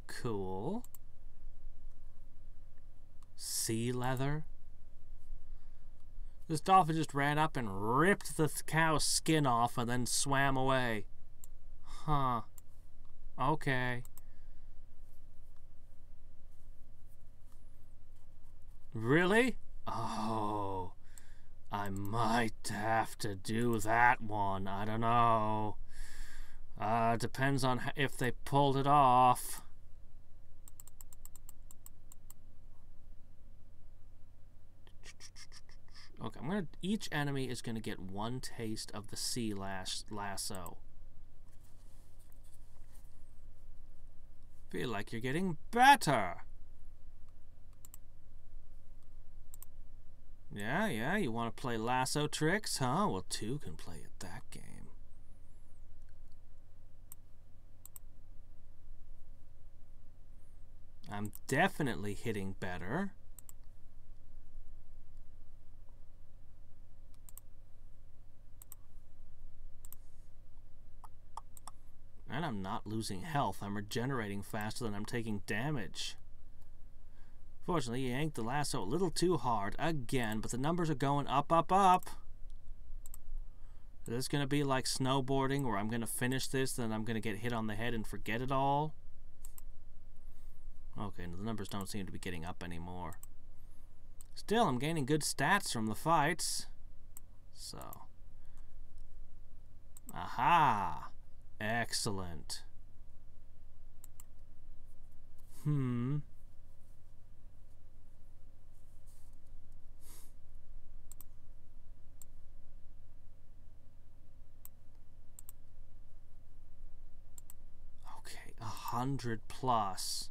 Cool. Sea leather. This dolphin just ran up and ripped the cow's skin off and then swam away. Huh. Okay. Really? Oh. I might have to do that one. I don't know. Depends on if they pulled it off. Okay, each enemy is gonna get one taste of the sea lasso. Feel like you're getting better. Yeah, you want to play lasso tricks, huh? Well, two can play at that game. I'm definitely hitting better. And I'm not losing health. I'm regenerating faster than I'm taking damage. Fortunately, you yanked the lasso a little too hard again, but the numbers are going up, up, up. Is this going to be like snowboarding where I'm going to finish this, then I'm going to get hit on the head and forget it all? Okay, the numbers don't seem to be getting up anymore. Still, I'm gaining good stats from the fights. So. Aha! Excellent. Okay, 100 plus.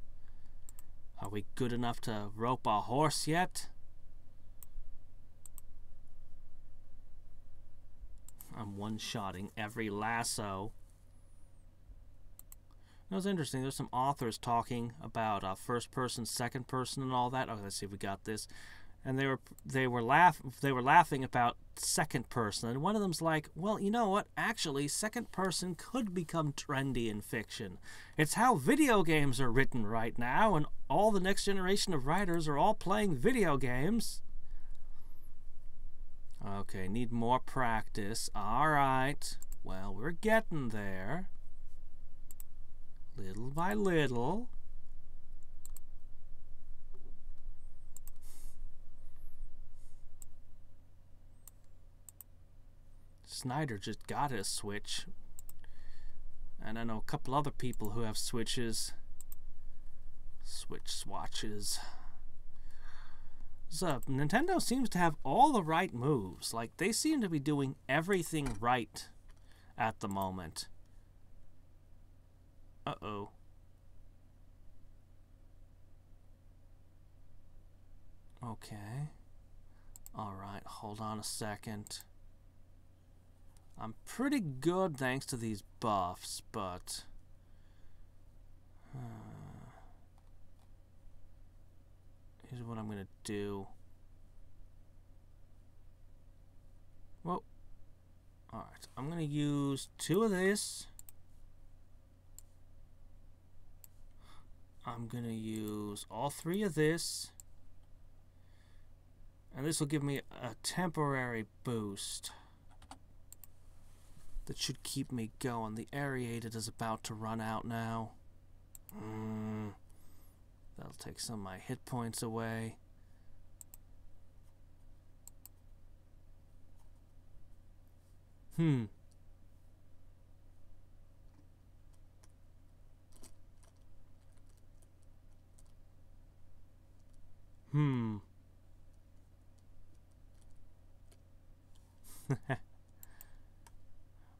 Are we good enough to rope a horse yet? I'm one-shotting every lasso. That was interesting. There's some authors talking about first person, second person, and all that. Okay, let's see if we got this. And they were laughing about second person. And one of them's like, well, you know what? Actually, second person could become trendy in fiction. It's how video games are written right now, and all the next generation of writers are all playing video games. Okay, need more practice. All right. Well, we're getting there. Little by little. Snyder just got his Switch. And I know a couple other people who have Switches. Swatches. So, Nintendo seems to have all the right moves. Like, they seem to be doing everything right at the moment. Uh-oh. Okay. Alright, hold on a second. I'm pretty good thanks to these buffs, but... here's what I'm going to do. Whoa. Alright, I'm going to use 2 of this. I'm going to use all 3 of this. And this will give me a temporary boost. That should keep me going. The aerated is about to run out now. That'll take some of my hit points away.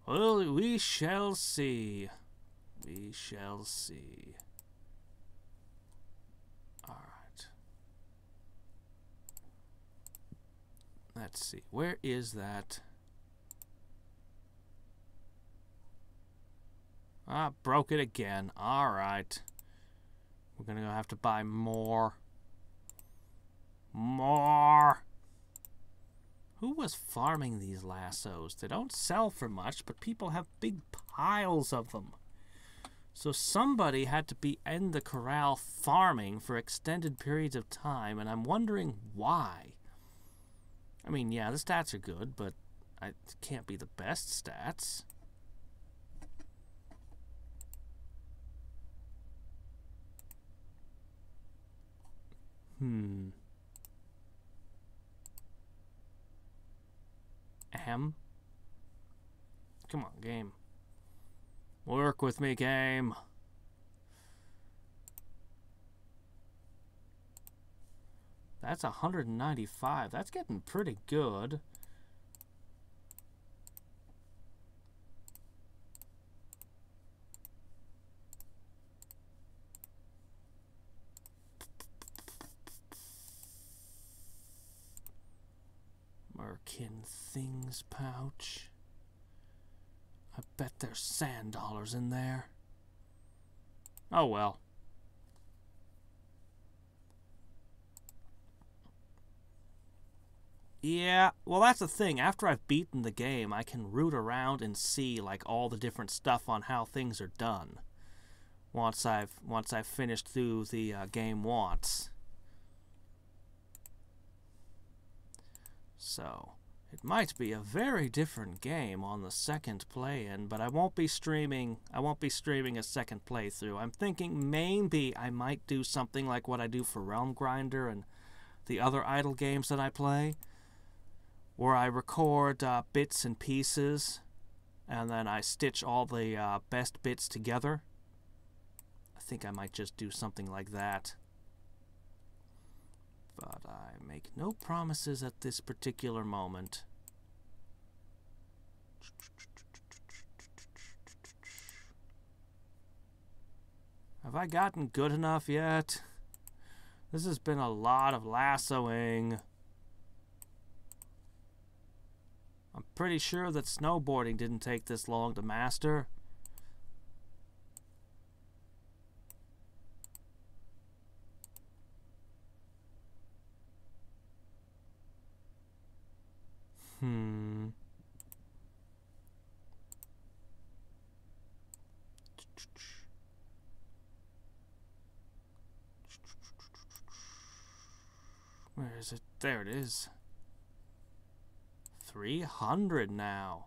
Well, we shall see. We shall see. Alright. Let's see. Where is that? Ah, broke it again. Alright. We're gonna have to buy more. More! Who was farming these lassos? They don't sell for much, but people have big piles of them. So somebody had to be in the corral farming for extended periods of time, and I'm wondering why. I mean, yeah, the stats are good, but it can't be the best stats. Come on, game. Work with me, game. That's 195. That's getting pretty good. Merkin things pouch. I bet there's sand dollars in there. Oh well. Yeah, well that's the thing. After I've beaten the game, I can root around and see like all the different stuff on how things are done. Once I've finished through the game once. So it might be a very different game on the second play-in, but I won't be streaming a second playthrough. I'm thinking maybe I might do something like what I do for Realm Grinder and the other idle games that I play, where I record bits and pieces, and then I stitch all the best bits together. I think I might just do something like that. But I make no promises at this particular moment. Have I gotten good enough yet? This has been a lot of lassoing. I'm pretty sure that snowboarding didn't take this long to master. Where is it? There it is. 300 now.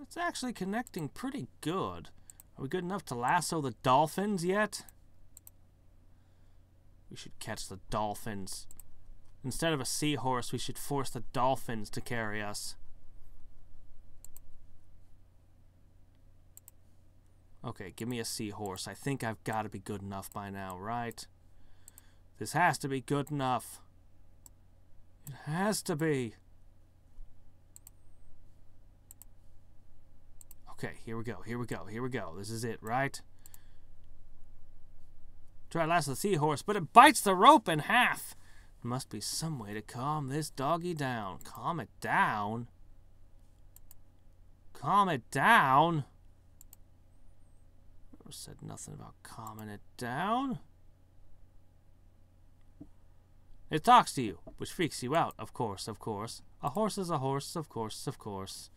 It's actually connecting pretty good. Are we good enough to lasso the dolphins yet? We should catch the dolphins. Instead of a seahorse, we should force the dolphins to carry us. Okay, give me a seahorse. I think I've got to be good enough by now, right? This has to be good enough. It has to be. Okay, here we go, here we go, here we go. This is it, right? Try to lasso the seahorse, but it bites the rope in half. There must be some way to calm this doggy down. Calm it down? Calm it down? Never said nothing about calming it down. It talks to you, which freaks you out, of course, of course. A horse is a horse, of course, of course.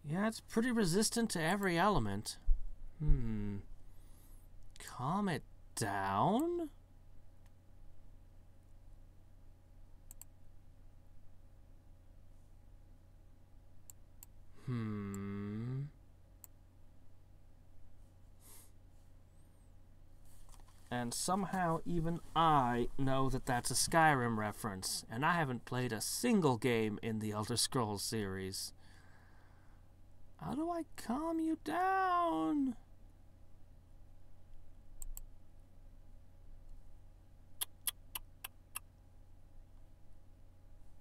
Yeah, it's pretty resistant to every element. Calm it down? And somehow even I know that that's a Skyrim reference, and I haven't played a single game in the Elder Scrolls series. How do I calm you down?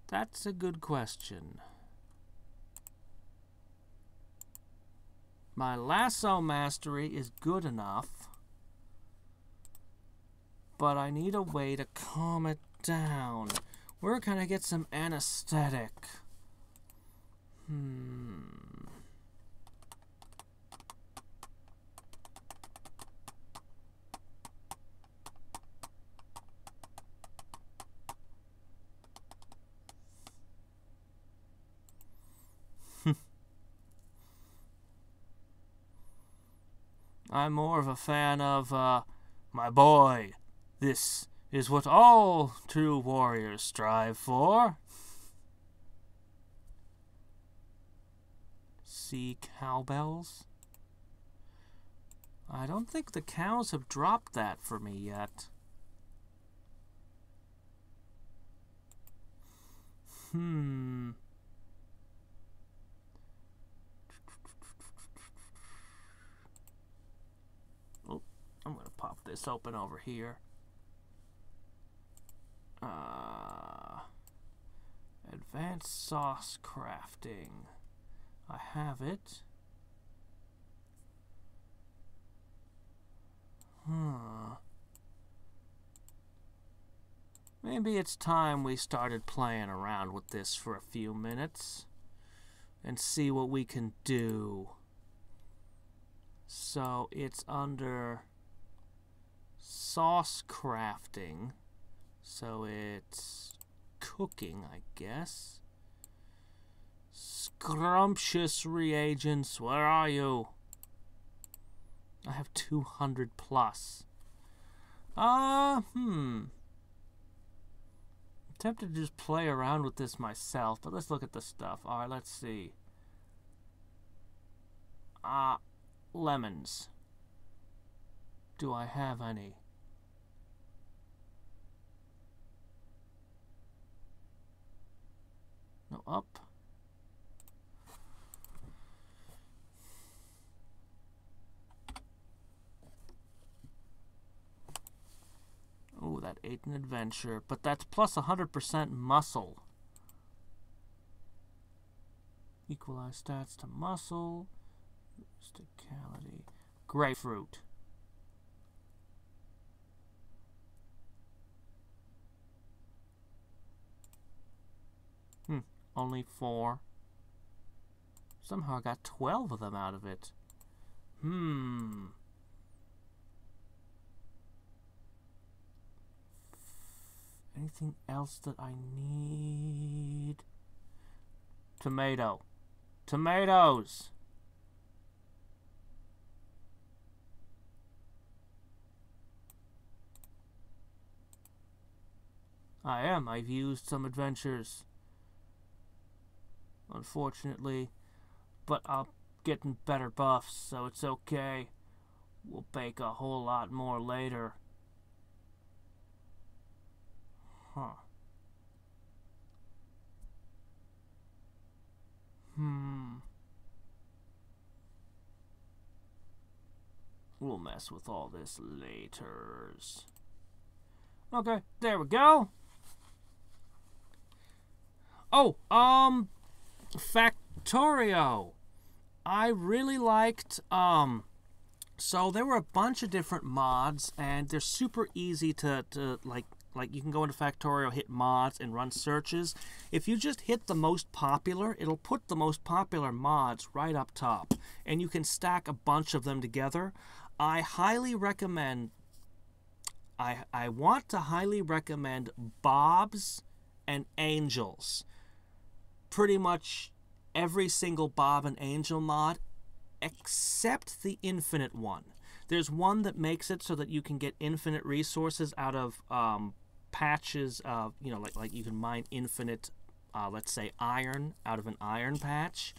That's a good question. My lasso mastery is good enough, but I need a way to calm it down. Where can I get some anesthetic? I'm more of a fan of, my boy, this is what all true warriors strive for. See cowbells? I don't think the cows have dropped that for me yet. Oh, I'm gonna pop this open over here. Advanced sauce crafting. I have it. Maybe it's time we started playing around with this for a few minutes and see what we can do. So it's under sauce crafting. So it's cooking, I guess. Scrumptious reagents, where are you? I have 200 plus. I'm tempted to just play around with this myself, but let's look at the stuff. Alright, let's see. Lemons. Do I have any? No, up. Oh, that ate an adventure, but that's plus 100% muscle. Equalize stats to muscle. Rusticality. Grapefruit. Only 4. Somehow I got 12 of them out of it. Anything else that I need? Tomato. Tomatoes! I am. I've used some adventures. Unfortunately. But I'm getting better buffs, so it's okay. We'll bake a whole lot more later. We'll mess with all this laters. Okay, there we go. Oh, Factorio. I really liked, so there were a bunch of different mods, and they're super easy to like, like you can go into Factorio, hit mods, and run searches. If you just hit the most popular, it'll put the most popular mods right up top, and you can stack a bunch of them together. I highly recommend, I want to highly recommend Bobs and Angels. Pretty much every single Bob and Angel mod, except the Infinite one. There's one that makes it so that you can get infinite resources out of patches of, you know, like you can mine infinite, let's say, iron out of an iron patch,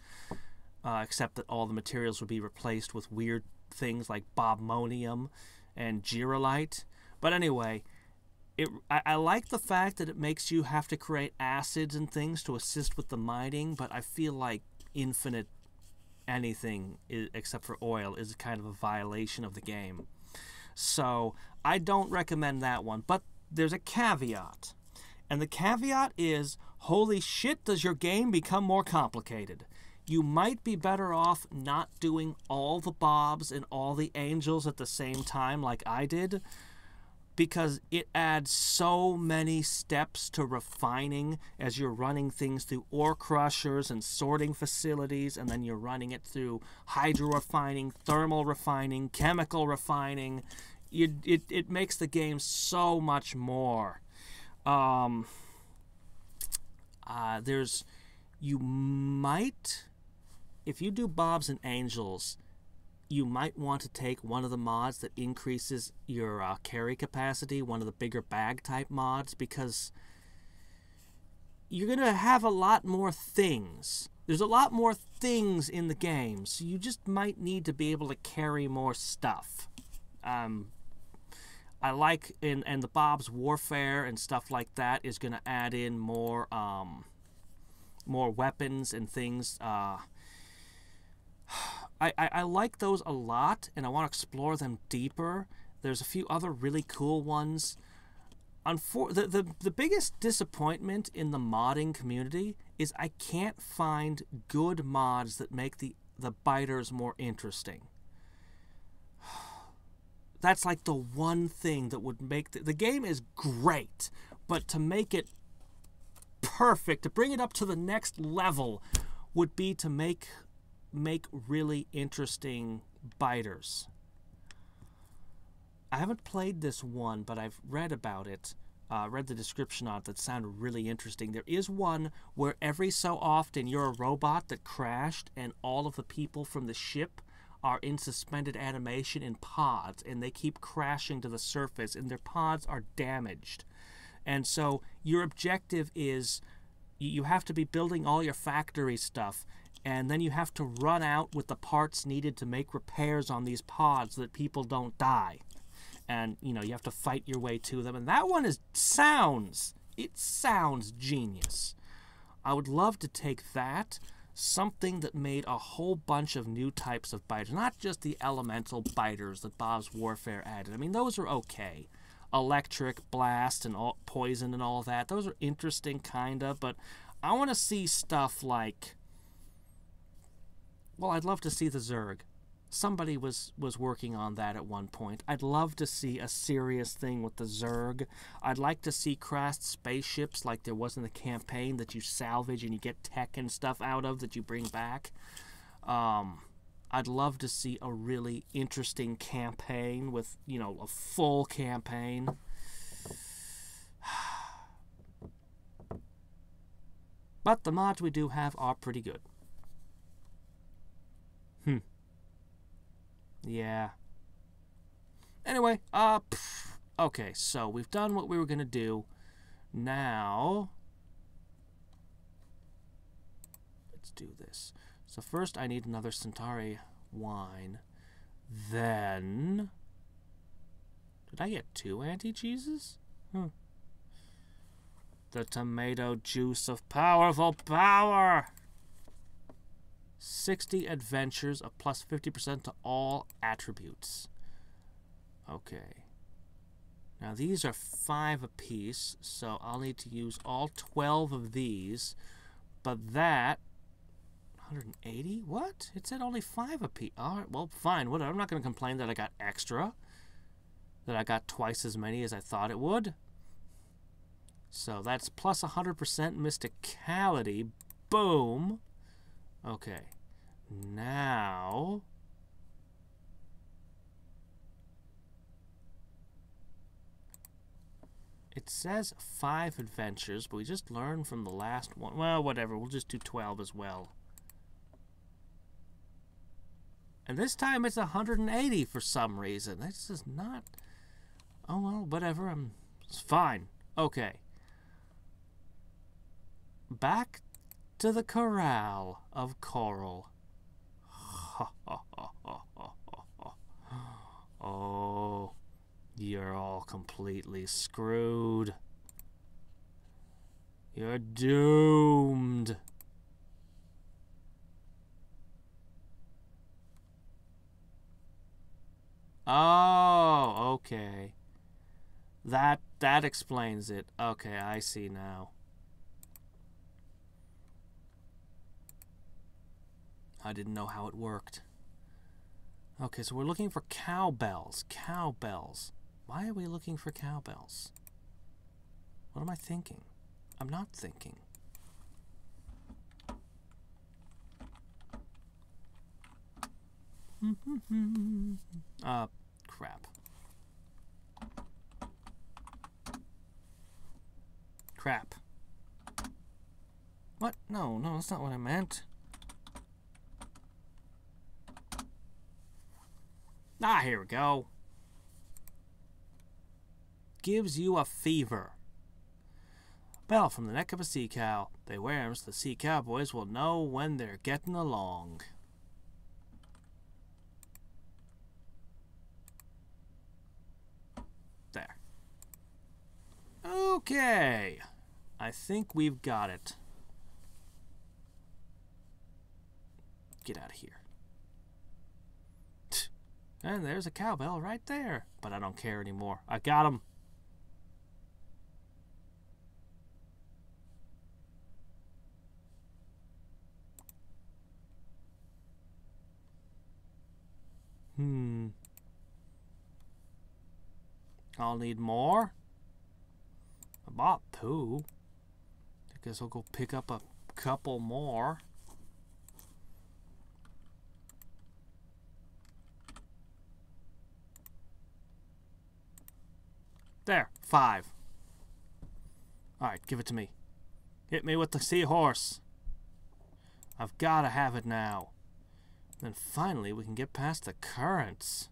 except that all the materials would be replaced with weird things like bobmonium and gyrolite. But anyway, I like the fact that it makes you have to create acids and things to assist with the mining, but I feel like infinite anything except for oil is kind of a violation of the game. So I don't recommend that one, but there's a caveat. And the caveat is, holy shit, does your game become more complicated. You might be better off not doing all the Bobs and all the Angels at the same time like I did, because it adds so many steps to refining as you're running things through ore crushers and sorting facilities, and then you're running it through hydro refining, thermal refining, chemical refining. It makes the game so much more. You might, if you do Bobs and Angels, you might want to take one of the mods that increases your carry capacity, one of the bigger bag type mods, because you're going to have a lot more things. There's a lot more things in the game, so you just might need to be able to carry more stuff. I like, and the Bob's Warfare and stuff like that is going to add in more weapons and things. I like those a lot, and I want to explore them deeper. There's a few other really cool ones. The biggest disappointment in the modding community is I can't find good mods that make the biters more interesting. That's like the one thing that would make the game is great, but to make it perfect, to bring it up to the next level, would be to make really interesting biters. I haven't played this one, but I've read about it, read the description on it that sounded really interesting. There is one where every so often you're a robot that crashed, and all of the people from the ship are in suspended animation in pods, and they keep crashing to the surface, and their pods are damaged. And so your objective is you have to be building all your factory stuff, and then you have to run out with the parts needed to make repairs on these pods so that people don't die. And, you know, you have to fight your way to them. And that one sounds genius. I would love to take that, something that made a whole bunch of new types of biters, not just the elemental biters that Bob's Warfare added. I mean, those are okay. Electric, blast, and all, poison and all that. Those are interesting, kind of, but I want to see stuff like, well, I'd love to see the Zerg. Somebody was working on that at one point. I'd love to see a serious thing with the Zerg. I'd like to see crashed spaceships like there was in the campaign that you salvage and you get tech and stuff out of that you bring back. I'd love to see a really interesting campaign with, you know, a full campaign. But the mods we do have are pretty good. Yeah. Anyway, okay, so we've done what we were gonna do. Now, let's do this. So first I need another Centauri wine. Then, did I get 2 anti-cheeses? The tomato juice of powerful power! 60 adventures of plus 50% to all attributes. Okay. Now these are 5 apiece, so I'll need to use all 12 of these. But that, 180? What? It said only 5 apiece. Alright, well, fine, whatever. I'm not going to complain that I got extra. That I got twice as many as I thought it would. So that's plus 100% mysticality. Boom. Okay. Now... it says 5 adventures, but we just learned from the last one. Well, whatever. We'll just do 12 as well. And this time it's 180 for some reason. This is not... oh, well, whatever. It's fine. Okay. Back to the corral of coral. Oh, you're all completely screwed. You're doomed. Oh, okay. That explains it. Okay, I see now. I didn't know how it worked. Okay, so we're looking for cowbells. Cowbells. Why are we looking for cowbells? What am I thinking? I'm not thinking. Crap. Crap. What? No, that's not what I meant. Ah, here we go. Gives you a fever. Bell from the neck of a sea cow. They wear 'em so the sea cowboys will know when they're getting along. There. Okay. I think we've got it. Get out of here. And there's a cowbell right there. But I don't care anymore. I got him. I'll need more. I bought 2. I guess I'll go pick up a couple more. There, 5. Alright, give it to me. Hit me with the seahorse. I've got to have it now. Then finally we can get past the currents.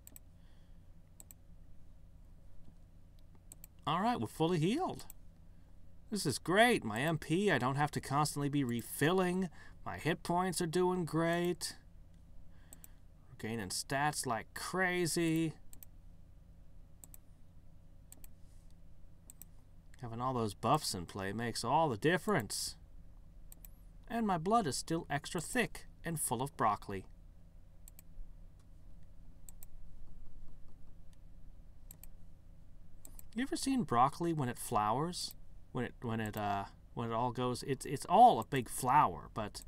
Alright, we're fully healed. This is great. My MP, I don't have to constantly be refilling. My hit points are doing great. We're gaining stats like crazy. Having all those buffs in play makes all the difference. And my blood is still extra thick and full of broccoli. You ever seen broccoli when it flowers? When it all goes, it's all a big flower, but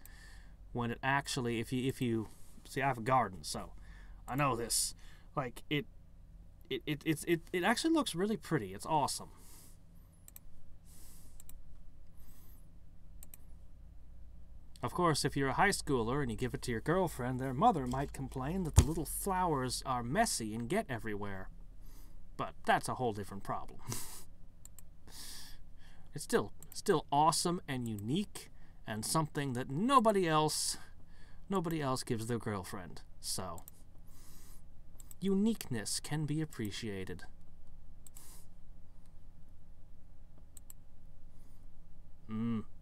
when it actually, if you see, I have a garden, so I know this. Like it actually looks really pretty. It's awesome. Of course, if you're a high schooler and you give it to your girlfriend, their mother might complain that the little flowers are messy and get everywhere. But that's a whole different problem. It's still awesome and unique and something that nobody else gives their girlfriend. So, uniqueness can be appreciated.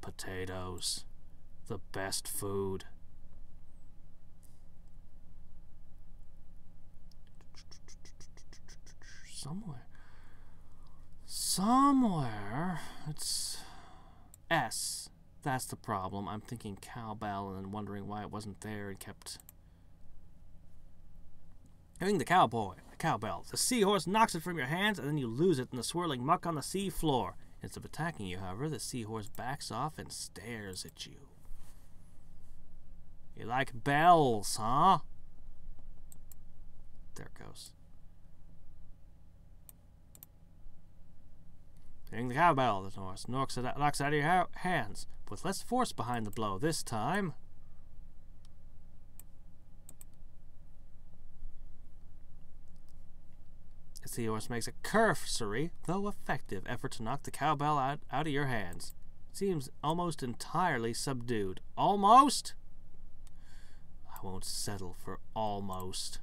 Potatoes. The best food. Somewhere, it's S. That's the problem. I'm thinking cowbell and then wondering why it wasn't there and kept... Having the cowbell. The seahorse knocks it from your hands and then you lose it in the swirling muck on the sea floor. Instead of attacking you, however, the seahorse backs off and stares at you. You like bells, huh? There it goes. Ding the cowbell, the horse knocks it out of your hands, with less force behind the blow this time. The seahorse makes a cursory, though effective, effort to knock the cowbell out of your hands. It seems almost entirely subdued. Almost? I won't settle for almost.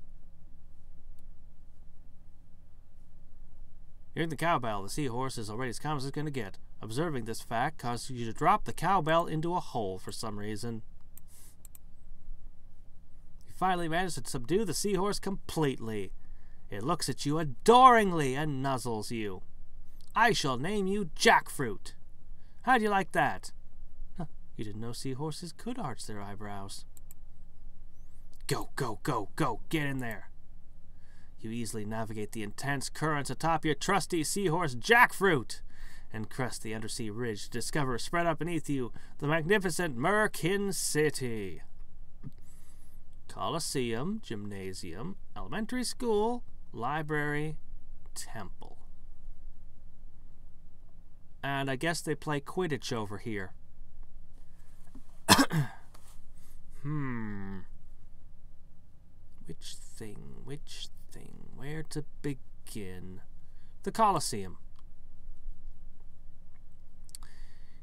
Hearing the cowbell, the seahorse is already as calm as it's going to get. Observing this fact causes you to drop the cowbell into a hole for some reason. You finally manage to subdue the seahorse completely. It looks at you adoringly and nuzzles you. I shall name you Jackfruit. How do you like that? Huh, you didn't know seahorses could arch their eyebrows. Go, go, go, go, get in there. You easily navigate the intense currents atop your trusty seahorse Jackfruit and crest the undersea ridge to discover, spread up beneath you, the magnificent Merkin City. Coliseum, gymnasium, elementary school, library, temple. And I guess they play Quidditch over here. Which thing? Where to begin? The Coliseum.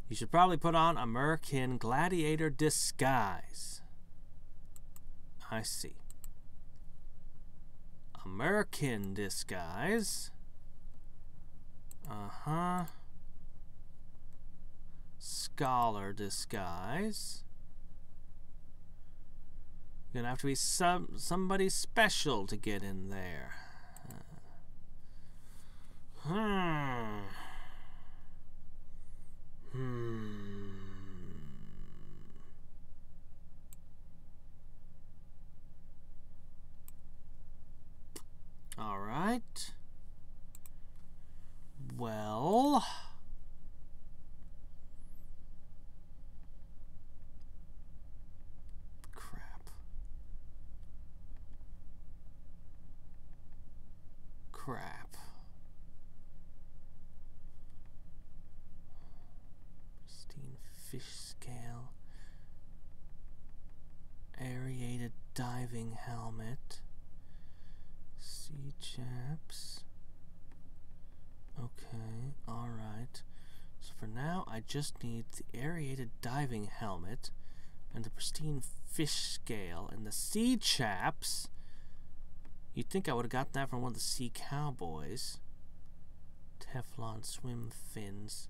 You should probably put on a Merkin gladiator disguise. I see. A Merkin disguise. Scholar disguise. You're gonna have to be somebody special to get in there. All right. Well, crap. Pristine fish scale. Aerated diving helmet. Sea chaps. Okay, alright. So for now, I just need the aerated diving helmet and the pristine fish scale and the sea chaps. You'd think I would have got that from one of the sea cowboys. Teflon swim fins.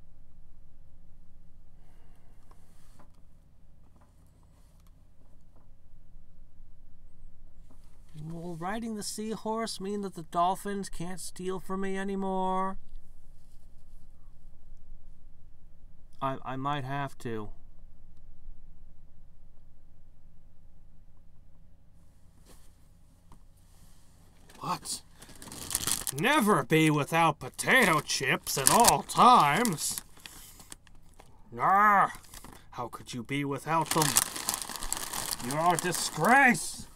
Will riding the seahorse mean that the dolphins can't steal from me anymore? I might have to. What? Never be without potato chips at all times. Ah, how could you be without them? You are a disgrace.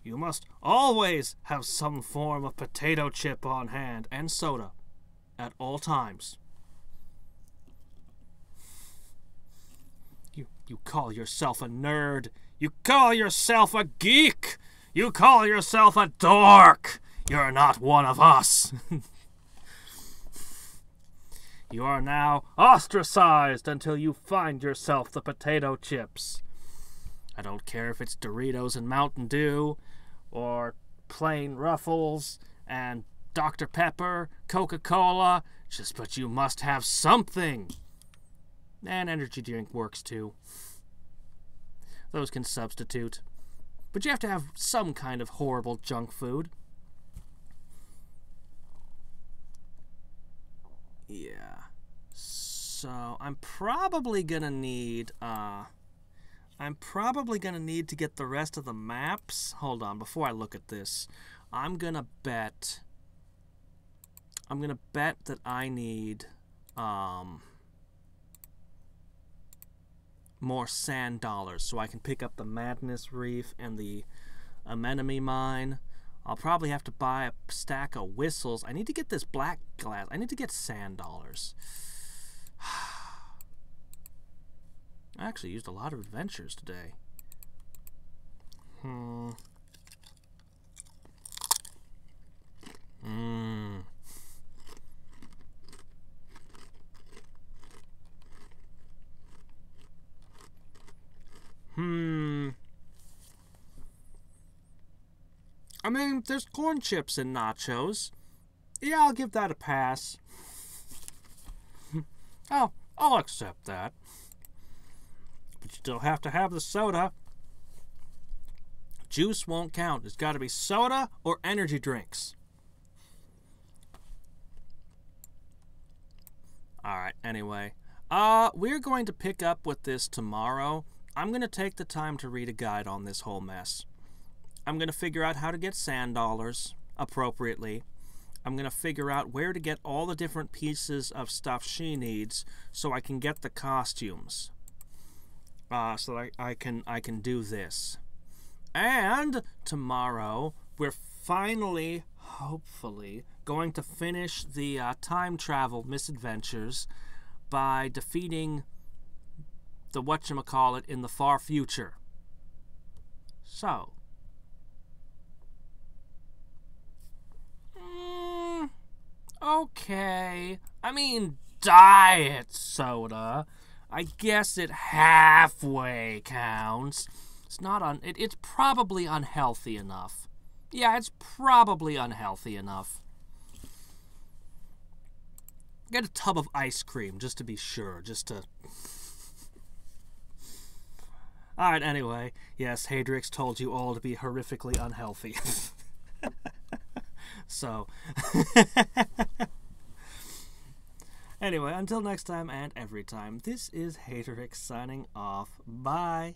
You must always have some form of potato chip on hand and soda at all times. You call yourself a nerd. You call yourself a geek. You call yourself a dork. You're not one of us. You are now ostracized until you find yourself the potato chips. I don't care if it's Doritos and Mountain Dew, or plain Ruffles and Dr. Pepper, Coca-Cola, but you must have something. And energy drink works too. Those can substitute. But you have to have some kind of horrible junk food. Yeah. So I'm probably gonna need to get the rest of the maps. Hold on, before I look at this, I'm gonna bet that I need more sand dollars so I can pick up the Madness Reef and the Anemone Mine. I'll probably have to buy a stack of whistles. I need to get this black glass. I need to get sand dollars. I actually used a lot of adventures today. I mean, there's corn chips and nachos. Yeah, I'll give that a pass. I'll accept that. But you still have to have the soda. Juice won't count. It's got to be soda or energy drinks. Alright, anyway. We're going to pick up with this tomorrow. I'm going to take the time to read a guide on this whole mess. I'm going to figure out how to get sand dollars appropriately. I'm going to figure out where to get all the different pieces of stuff she needs so I can get the costumes. So that I can do this. And tomorrow, we're finally, hopefully, going to finish the time travel misadventures by defeating the whatchamacallit in the far future. So. Okay. I mean, diet soda. I guess it halfway counts. It's not it's probably unhealthy enough. Yeah, it's probably unhealthy enough. Get a tub of ice cream just to be sure, just to... Alright, anyway. Yes, Hadriex told you all to be horrifically unhealthy. So... Anyway, until next time and every time, this is Hadriex signing off. Bye!